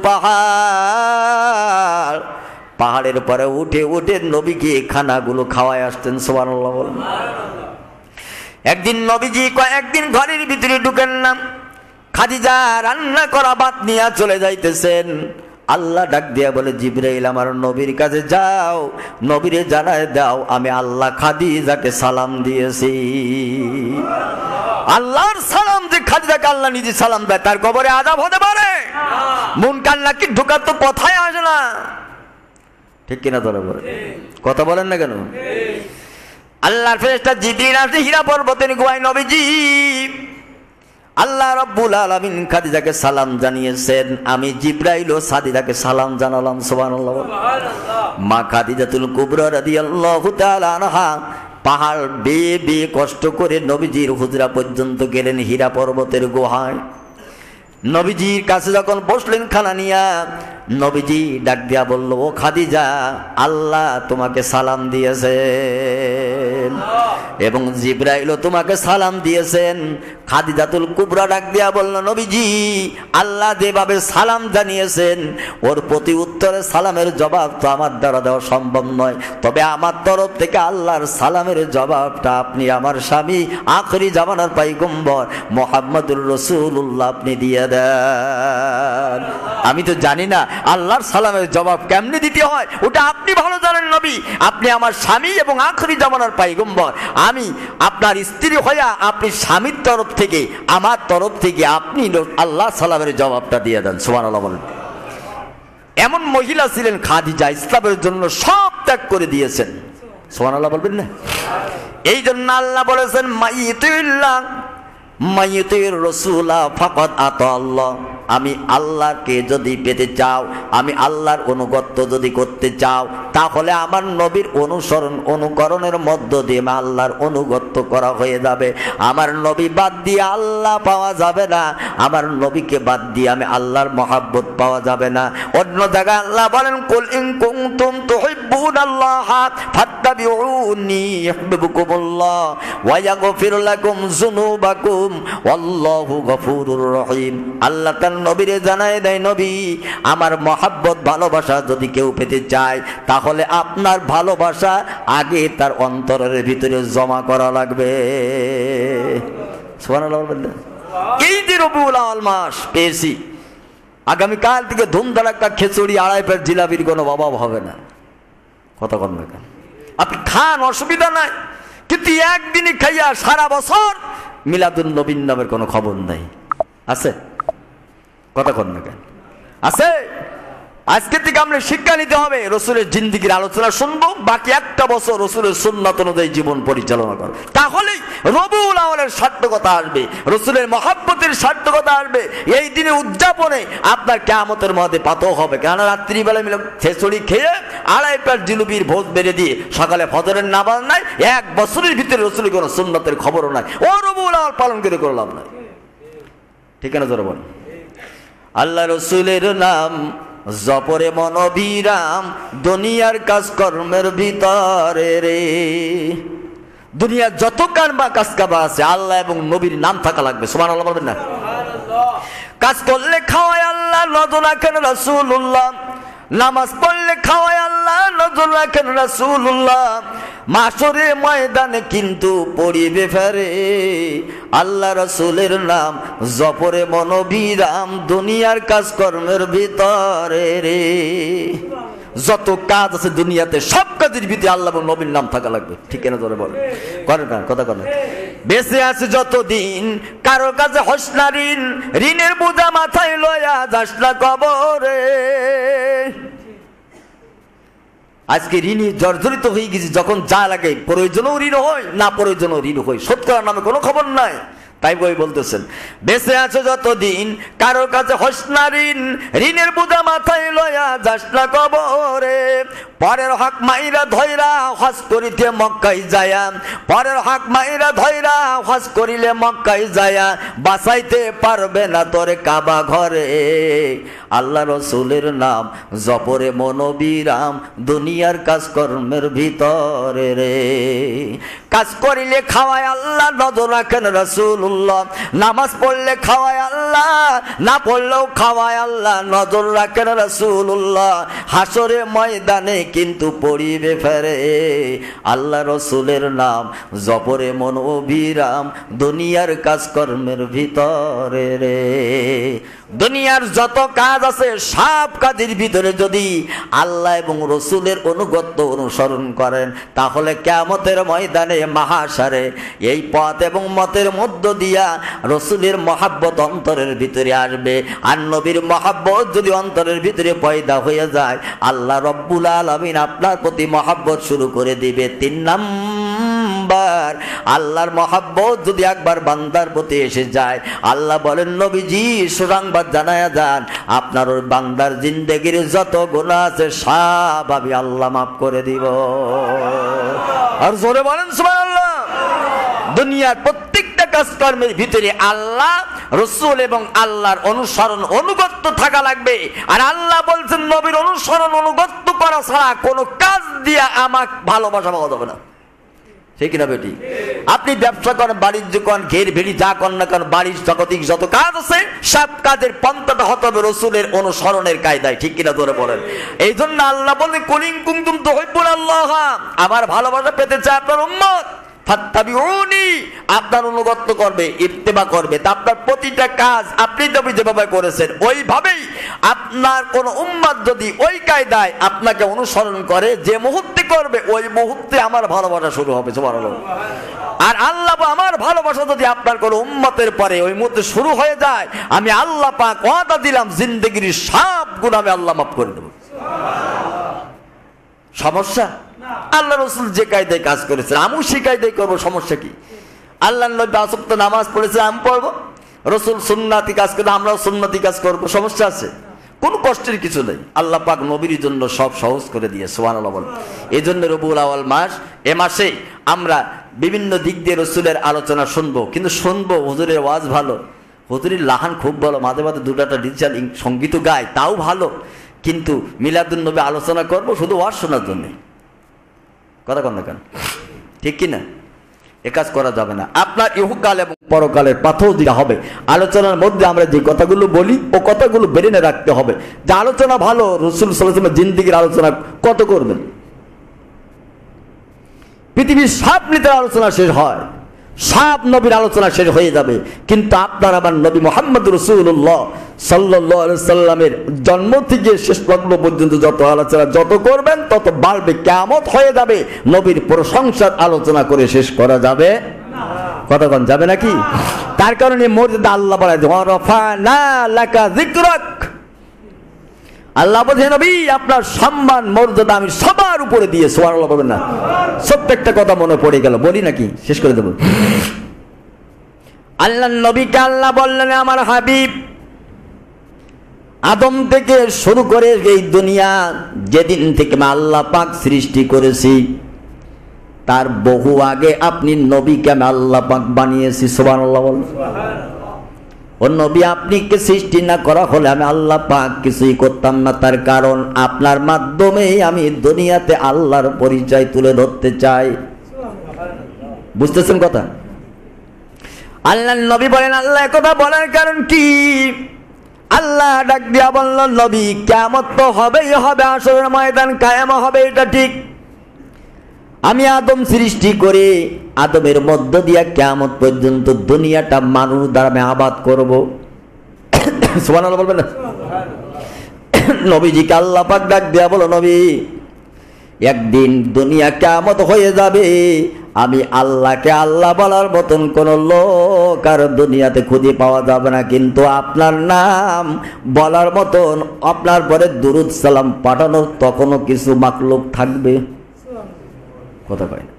পাহাড়ের পরে উঠে উঠে নবীকে খানাগুলো খাওয়ায় আসতেন। সুবহানাল্লাহ। একদিন নবীজি কয়েকদিন ঘরের ভিতরে ঢুকেন না, খাদিজা রান্না করা ভাত নিয়ে চলে যাইতেছেন। আল্লাহ ডাক দিয়া বলে, জিবরাইল আমার নবীর কাছে যাও, নবীরে জানায় দাও আমি আল্লাহ খাদিজাকে সালাম দিয়েছি। আল্লাহর সালাম যে খাদিজাকে আল্লাহ নিজে সালাম দেয়, তার কবরে আযাব হতে পারে? মুনকার নাকির ঢোকার তো কথাই আসে না, ঠিক কিনা? ধরে বলে কথা বলেন না কেন? আল্লাহর ফেরেশতা জিবরিল আসে হীরা পর্বতের গুহায়, নবীজি আল্লাহ রাব্বুল আলামিন খাদিজাকে সালাম জানিয়েছেন, আমি জিবরাইল ও সাদিদাকে সালাম জানালাম। সুবহানাল্লাহ। মা খাদিজাতুল কুবরা রাদিয়াল্লাহু তাআলা আনহা পাহাড় বেয়ে বেয়ে কষ্ট করে নবীজির হুজরা পর্যন্ত গেলেন হীরা পর্বতের গুহায়। নবীজির কাছে যখন বসলেন খানা নিয়া, নবীজি ডাক দিয়া বলল, ও খাদিজা আল্লাহ তোমাকে সালাম দিয়েছেন এবং জিবরাইলও তোমাকে সালাম দিয়েছেন। খাদিজাতুল কুবরা ডাক দিয়া বলল, নবীজি আল্লাহ যেভাবে সালাম জানিয়েছেন ওর প্রতি উত্তরে সালামের জবাব তো আমার দ্বারা দেওয়া সম্ভব নয়, তবে আমার তরফ থেকে আল্লাহর সালামের জবাবটা আপনি আমার স্বামী আখরি জামানার পয়গম্বর মুহাম্মদুর রাসূলুল্লাহ আপনি দিয়ে দেন। আমি তো জানি না আল্লাহর সালামের জবাব কেমনে দিতে হয়, ওটা আপনি ভালো জানেন নবী। আপনি আমার স্বামী এবং আখরি জামানার পয়গম্বর, আমি আপনার স্ত্রী হইয়া আপনি স্বামীর তরফ থেকে আমার তরফ থেকে আপনি আল্লাহ সালামের জবাবটা দিয়ে দেন। সুবহানাল্লাহ বলেন। এমন মহিলা ছিলেন খাদিজা, ইসলামের জন্য সব ত্যাগ করে দিয়েছেন। সুবহানাল্লাহ বলবেন না? এই জন্য আল্লাহ বলেছেন, মাইয়ুতিল্লাহ মাইয়ুতির রাসূলা ফাকাদ আতা আল্লাহ। আমি আল্লাহকে যদি পেতে চাও, আমি আল্লাহর অনুগত্য যদি করতে চাও, তাহলে আমার নবীর অনুকরণের মধ্য দিয়ে আল্লাহর অনুগত্য করা হয়ে যাবে। আমার নবী বাদ দিয়ে আল্লাহ পাওয়া যাবে না, আমার নবীকে বাদ দিয়ে আমি আল্লাহর মহব্বত পাওয়া যাবে না। অন্য জায়গায় আল্লাহ বলেন, কুল ইন কুনতুম তুহিব্বুনা তুহিব্বুনাল্লাহা ফাত্তাবিউনি ইউহিব্বুকুমুল্লাহ ওয়া ইয়াগফির লাকুম যুনুবাকুম ওয়াল্লাহু গফুরুর রহিম। আল্লাহ তার নবীরে জানায় দেয়, নবী আমার মহাব্বত ভালোবাসা যদি কেউ পেতে চায় তাহলে আপনার ভালোবাসা আগে তার অন্তরের ভিতরে জমা করা লাগবে। সুবহানাল্লাহ বললেন। এই যে রবিউল আউয়াল মাস পেয়েছি, আগামীকাল থেকে ধুমধারাক্কা খিচুড়ি, আড়াই প্লেট জিলাপির কোনো অভাব হবে না। কথা কন না কেন? আপনি খান, অসুবিধা নাই, কিন্তু একদিনই খাইয়া সারা বছর মিলাদুন নবীর নামের কোনো খবর নাই। আছে? কথা কন না কেন? আছে? আজকে থেকে আমরা শিক্ষা নিতে হবে, রসুলের জিন্দেগির আলোচনা শুনবো, বাকি একটা বছর রসুলের সুন্নাত অনুযায়ী জীবন পরিচালনা করো, তাহলেই রবিউল আউয়ালের সার্থকতা আসবে, রসুলের মহাব্বতের সার্থকতা আসবে। এই দিনে উদযাপনে আপনার কিয়ামতের মধ্যে পাতও হবে। কেন রাত্রিবেলা মিলে খিচুড়ি খেয়ে আড়াই প্লেট জিলাপির ভোজ বেড়ে দিয়ে সকালে ফজরের নামাজ নাই, এক বছরের ভিতরে রসুলের কোনো সুন্নাতের খবরও নাই, ও রবিউল আউয়াল পালন করে করলাম না। ঠিক না জোরে বলেন? আল্লাহ রসুলের নাম জপরে মনোবিরাম, দুনিয়ার কাজকর্মের ভিতরে রে। দুনিয়ার যত কাজ কাবা আছে আল্লাহ এবং নবীর নাম থাকা লাগবে। সুবহানাল্লাহ বলবেন না? কাজ করলে খাওয়ায় আল্লাহ, নজর রাখেন রাসূলুল্লাহ। নামাজ পড়লে খাওয়ায় আল্লাহ, নজর রাখেন রাসূলুল্লাহ। মাশরে ময়দানে কিন্তু পড়িবে ফেরে আল্লাহ রসুলের নাম জপরে মনোবিরাম, দুনিয়ার কাজকর্মের ভিতরে রে। যত কাজ আছে দুনিয়াতে সব কাজের ভিতরে আল্লাহ এবং নবীর নাম থাকা লাগবে। ঠিক না ধরে বলেন? করেন না? কথা করেন? বেঁচে আছে যতদিন কারো কাছে হস না ঋণ, ঋণের বোঝা মাথায় লয়া যাস না কবরে। আজকে ঋণী জর্জরিত হয়ে গেছি, যখন যা লাগে প্রয়োজনও ঋণ হয়, না প্রয়োজনও ঋণ হয়, শোধ করার নামে কোনো খবর নাই। তাই বই বলতেছেন, বেঁচে আছে যতদিন কারোর কাছে হস না ঋণ, ঋণের বোঝা মাথায় লয়া যাস না কবরে। পরের হক মাইরা ধইরা হজ করিতে মক্কায় যায়া, পরের হক মাইরা ধইরা হজ করিলে মক্কায় যায়া, বাঁচাইতে পারবে না তোরে কাবা ঘরে। আল্লাহ রসুলের নাম জপরে মনোবিরাম, দুনিয়ার কাজকর্মের ভিতরে রে। কাজ করিলে খাওয়ায় আল্লাহ, নজর রাখেন রাসূলুল্লাহ। নামাজ পড়লে খাওয়ায় আল্লাহ, না পড়লেও খাওয়ায় আল্লাহ, নজর রাখেন রাসূলুল্লাহ। হাসরে ময়দানে কিন্তু পড়িবে ফেরে আল্লাহ রসুলের নাম জপরে মনোবিরাম, দুনিয়ার কাজকর্মের ভিতরে রে। দুনিয়ার যত কাজ আছে সব কাজের ভিতরে যদি আল্লাহ এবং রসুলের অনুগত্য অনুসরণ করেন তাহলে কিয়ামতের ময়দানে মাহাশারে এই পথ এবং মতের মধ্য দিয়া রসুলের মহাব্বত অন্তরের ভিতরে আসবে। আর নবীর মহাব্বত যদি অন্তরের ভিতরে পয়দা হয়ে যায় আল্লাহ রব্বুল আলামিন আপনার প্রতি মহাব্বত শুরু করে দিবে। 3 নাম্বার, আল্লাহর মহাব্বত যদি একবার বান্দার প্রতি এসে যায় আল্লাহ বলেন, নবীজি সুসংবাদ জানায়া যান আপনার ওই বান্দার জিন্দেগির যত গুনাহ আছে সব আমি আল্লাহ মাফ করে দিব। আর জোরে বলেন সুবহানাল্লাহ। দুনিয়ার প্রত্যেকটা কাজকর্মের ভিতরে আল্লাহ রসুল এবং আল্লাহর অনুসরণ অনুগত্য থাকা লাগবে। আর আল্লাহ বলছেন নবীর অনুসরণ অনুগত্য করা ছাড়া কোনো কাজ দিয়ে আমাকে ভালোবাসা পাওয়া যাবে না। ঠিক না বেটি? আপনি ব্যবসা করেন, বাণিজ্য করেন, ঘের ভেড়ি যা করেন না কারণ বাড়ির জগতিক যত কাজ আছে সব কাজের পন্থাটা হতে হবে রসুলের অনুসরণের কায়দায়। ঠিক কিনা ধরে বলেন? এই জন্য আল্লাহ বলেন, কুলিন কুনতুম তুহিব্বুনাল্লাহ, আমার ভালোবাসা পেতে চায় আপনার উম্মত, ফাত্তাবিউনি, আপনার অনুগত্য করবে, ইত্তেবা করবে। তা আপনার প্রতিটা কাজ আপনি নবী যেভাবে করেছেন ওইভাবেই আপনার কোন উম্মত যদি ওই কায়দায় আপনাকে অনুসরণ করে, যে মুহূর্তে করবে ওই মুহূর্তে আমার ভালোবাসা শুরু হবে। সুবহানাল্লাহ। আর আল্লাহ আমার ভালোবাসা যদি আপনার কোন উম্মতের পরে ওই মুহূর্তে শুরু হয়ে যায়, আমি আল্লাহ পাক ওয়াদা দিলাম জিন্দেগির সব গুনাহ আমি আল্লাহ মাফ করে দেব। সমস্যা? আল্লাহ রসুল যে কায়দায় কাজ করেছেন আমিও সেই কায়দায় করবো, সমস্যা কি? আল্লাহ নবী 5 ওয়াক্ত নামাজ পড়েছে আমি পড়বো, রসুল সুন্নতি কাজ করে আমরাও সুন্নতি কাজ করবো, সমস্যা আছে? কোনো কষ্টের কিছু নেই। আল্লাহ পাক নবীর জন্য সব সহজ করে দিয়ে। সুবহানাল্লাহ বলেন। এই জন্য রবিউল আউয়াল মাস, এ মাসে আমরা বিভিন্ন দিক দিয়ে রসুলের আলোচনা শুনবো, কিন্তু শুনবো হুজুরের ওয়াজ ভালো, হুজুরের লাহান খুব ভালো, মাঝে মাঝে 2টা ডিজিটাল সঙ্গীত গায় তাও ভালো, কিন্তু মিলাদুন নবী আলোচনা করব শুধু ওয়াজ শোনার জন্য। কথা কন না কেন? ঠিক কি না? এ কাজ করা যাবে না। আপনার ইহকাল এবং পরকালের পাথর দিতে হবে। আলোচনার মধ্যে আমরা যে কথাগুলো বলি ও কথাগুলো বেরেনে রাখতে হবে। যে আলোচনা ভালো, রাসূল সাল্লাল্লাহু আলাইহি ওয়াসাল্লামের জিন্দেগির আলোচনা কত করবেন? পৃথিবীর সব নেতার আলোচনা শেষ হয়, সব নবীর আলোচনা শেষ হয়ে যাবে, কিন্তু আপনার আমার নবী মুহাম্মদ রাসূলুল্লাহ সাল্লাল্লাহু আলাইহি সাল্লামের জন্ম থেকে শেষ লগ্ন পর্যন্ত যত আলোচনা যত করবেন তত বাড়বে, কিয়ামত হয়ে যাবে। নবীর প্রশংসার আলোচনা করে শেষ করা যাবে না। কতক্ষণ যাবে নাকি? তার কারণে মর্যাদা আল্লাহ বলে ওয়ারাফানা লাকা যিকরাক। আল্লাহ বলে নবী আপনার সম্মান মর্যাদা আমি সবার উপরে দিয়ে, সুবহানাল্লাহ বলবেন না? প্রত্যেকটা কথা মনে পড়ে গেল, বলি নাকি? শেষ করে দেব। আল্লাহ নবীকে আল্লাহ বললেন আমার হাবিব, আদম থেকে শুরু করে এই দুনিয়া যেদিন থেকে আমি আল্লাহ পাক সৃষ্টি করেছি তার বহু আগে আপনি নবীকে আমি আল্লাহ পাক বানিয়েছি। সুবহানাল্লাহ বলেন। ও নবী আপনিকে সৃষ্টি না করা হলে আমি আল্লাহ পাক কিছুই করতাম না। তার কারণ আপনার মাধ্যমেই আমি দুনিয়াতে আল্লাহর পরিচয় তুলে ধরতে চাই। বুঝতেছেন কথা? আল্লাহ নবী বলেন আল্লাহ কথা বলার কারণ কি? আল্লাহ ডাক দিয়া বলল নবী কিয়ামত তো হবেই হবে, হাশরের ময়দান কায়েম হবে, এটা ঠিক। আমি আদম সৃষ্টি করে আদমের মধ্য দিয়া কিয়ামত পর্যন্ত দুনিয়াটা মানুষ দ্বারা আমি আবাদ করব। সুবহানাল্লাহ বলবেন না? নবীজিকে আল্লাহ পাক ডাক দিয়া বলো নবী একদিন দুনিয়া কিয়ামত হয়ে যাবে, আমি আল্লাহকে আল্লাহ বলার মতন কোন লোক আর দুনিয়াতে খুঁজে পাওয়া যাবে না, কিন্তু আপনার নাম বলার মতন আপনার পরে দুরুদ সালাম পাঠানোর তখনও কিছু মাখলুক থাকবে। কথা কয় না?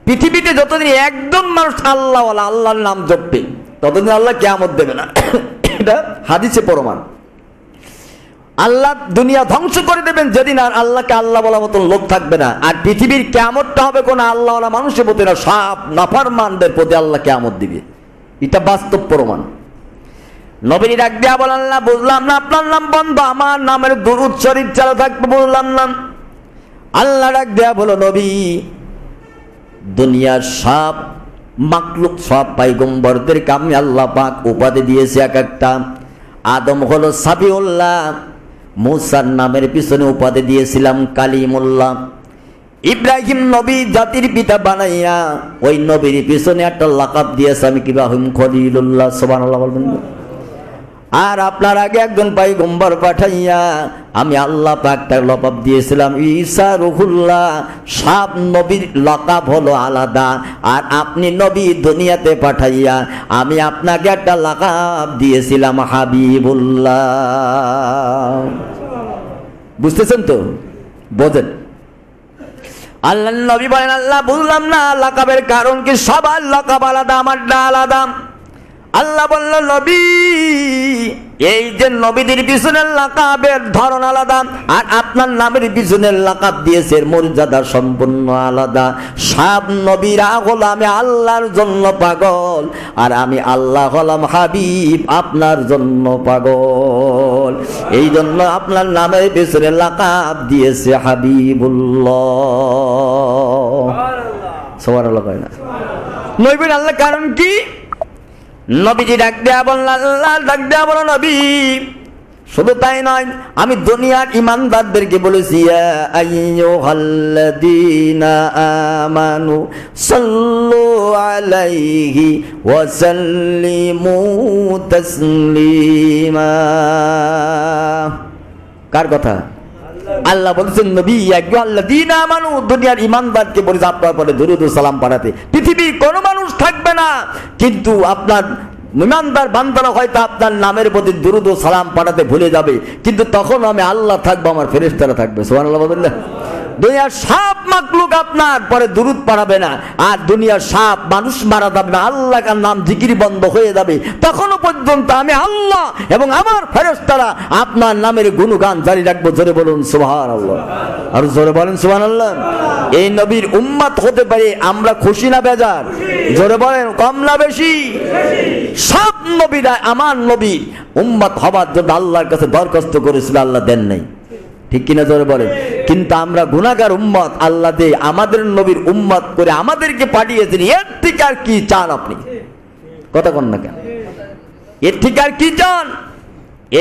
পৃথিবীতে যতদিন একজন মানুষ আল্লাহ আল্লাহর নাম জপবে ততদিন আল্লাহ কিয়ামত দেবে না। এটা হাদিসে প্রমাণ। আল্লাহ দুনিয়া ধ্বংস করে দেবেন যেদিন আর আল্লাহকে আল্লাহ বলার মতন লোক থাকবে না। আর পৃথিবীর কিয়ামতটা হবে কোন আল্লাহওয়ালা মানুষের প্রতি না, সব নাফরমানদের প্রতি আল্লাহ কিয়ামত দিবে। এটা বাস্তব প্রমাণ। নবী ডাক দিয়া বলেন আল্লাহ বুঝলাম না আপনার নাম বন্ধ, আমার নামের দুরূদ শরীফ চালু থাকবে, বললাম না। আল্লাহ ডাক দেয়া বলো নবী দুনিয়ার সব মাকলুক সব পয়গম্বরদেরকে আমি আল্লাহ পাক উপাধি দিয়েছি এক একটা। আদম হলো সাবিউল্লাহ, মুসার নামের পিছনে উপাধি দিয়েছিলাম কালিমুল্লাহ। ইব্রাহিম নবী জাতির পিতা বানাইয়া ওই নবীর পিছনে একটা লাকাব দিয়েছে আমি ইব্রাহিম খলিলুল্লাহ। সুবহানাল্লাহ বলবেন। আর আপনার আগে একজন পয়গম্বর পাঠাইয়া আমি আল্লাহ পাক তার লকাব দিয়েছিলাম ঈসা রুহুল্লাহ। সব নবীর লকাব হলো আলাদা, আর আপনি নবী দুনিয়াতে পাঠাইয়া আমি আপনাকে একটা লকাব দিয়েছিলাম হাবিবুল্লাহ। বুঝতেছেন তো? বোঝেন? আল্লাহ নবী বলেন আল্লাহ বুঝলাম না লকাবের কারণ কি? সবার লকাব আলাদা, আমারটা আলাদা। আল্লাহ বলল নবী এই যে নবীদের পিছনের লাকাবের ধরন আলাদা, আর আপনার নামের পিছনের লাকাব দিয়েছে মর্যাদা সম্পূর্ণ আলাদা। সব নবীরা হলো আমি আল্লাহর জন্য পাগল, আর আমি আল্লাহ হলাম হাবিব আপনার জন্য পাগল। এই জন্য আপনার নামের পিছনে লাকাব দিয়েছে হাবিবুল্লাহ। সুবহানাল্লাহ কয় না? নবীর আল্লাহ কারণ কি? নবীজি ডাক দেয়া বললেন আল্লাহ ডাক দেয়া বলো নবী শুধু তাই নয়, আমি দুনিয়ার ইমানদারদেরকে বলেছি ইয়া আইয়ুহাল্লাযীনা আমানু সাল্লু আলাইহি ওয়া সাল্লিমু তাসলিমা। কার কথা? আল্লাহ বলেছেন নবী আইয়ুহাল্লাযীনা আমানু, দুনিয়ার ইমানদারকে বলেছে আপনার পরে দুরূদ ও সালাম পাঠাতে। পৃথিবীর কোনো মানুষ থাকবে না, কিন্তু আপনার ইমানদার বান্দারা হয়তো আপনার নামের প্রতি দুরূদ ও সালাম পাঠাতে ভুলে যাবে, কিন্তু তখন আমি আল্লাহ থাকবো, আমার ফেরেশতারা থাকবে। সুবহানাল্লাহ বলবেন না? দুনিয়ার সব মাখলুক আপনার পরে দুরূদ পড়াবে না, আর দুনিয়ার সব মানুষ মারা যাবে না, আল্লাহর নাম জিকির বন্ধ হয়ে যাবে। তখনো পর্যন্ত আমি আল্লাহ এবং আমার ফেরেশতারা আপনার নামের গুণগান জারি রাখবো। জোরে বলুন সুবহানাল্লাহ, আর জোরে বলেন সুবহানাল্লাহ। এই নবীর উম্মত হতে পারে আমরা খুশি না বেজার? জোরে বলেন, কম না বেশি? সব নবীরা আমার নবী উম্মত হবার জন্য আল্লাহর কাছে দরখাস্ত করেছিল, আল্লাহ দেন নাই, ঠিক কিনা জোরে বলেন? কিন্তু আমরা গুনাহগার উম্মত, আল্লাহ দে আমাদের নবীর উম্মত করে আমাদেরকে পাঠিয়েছেন। এর থেকে আর কি চান আপনি? কথা কন না কেন? এর থেকে আর কি চান?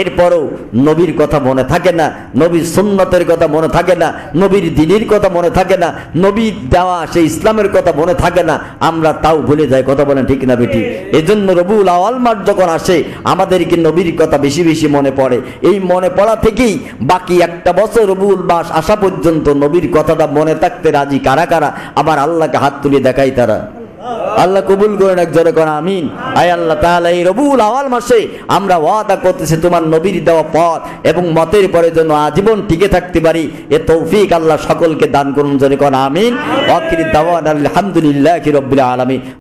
এরপরও নবীর কথা মনে থাকে না, নবীর সুন্নতের কথা মনে থাকে না, নবীর দ্বীনের কথা মনে থাকে না, নবীর দেওয়া সেই ইসলামের কথা মনে থাকে না, আমরা তাও ভুলে যাই। কথা বলেন ঠিক না বেটি? এজন্য রবিউল আউয়াল মাস যখন আসে আমাদেরকে নবীর কথা বেশি বেশি মনে পড়ে। এই মনে পড়া থেকেই বাকি একটা বছর রবিউল মাস আসা পর্যন্ত নবীর কথাটা মনে থাকতে রাজি কারা কারা? আবার আল্লাহকে হাত তুলে দেখাই তারা। আল্লাহ কবুল করেন, একজনে কোন আমিন। আয় আল্লাহ তাআলা, এই রবিউল আউয়াল মাসে আমরা ওয়াদা করতেছি তোমার নবীর দেওয়া পথ এবং মতের পরে যেন আজীবন টিকে থাকতে পারি। এ তৌফিক আল্লাহ সকলকে দান করুন। জোরে কোন আমিন। ওয়া আখিরু দাওয়ানা আলহামদুলিল্লাহি রাব্বিল আলামিন।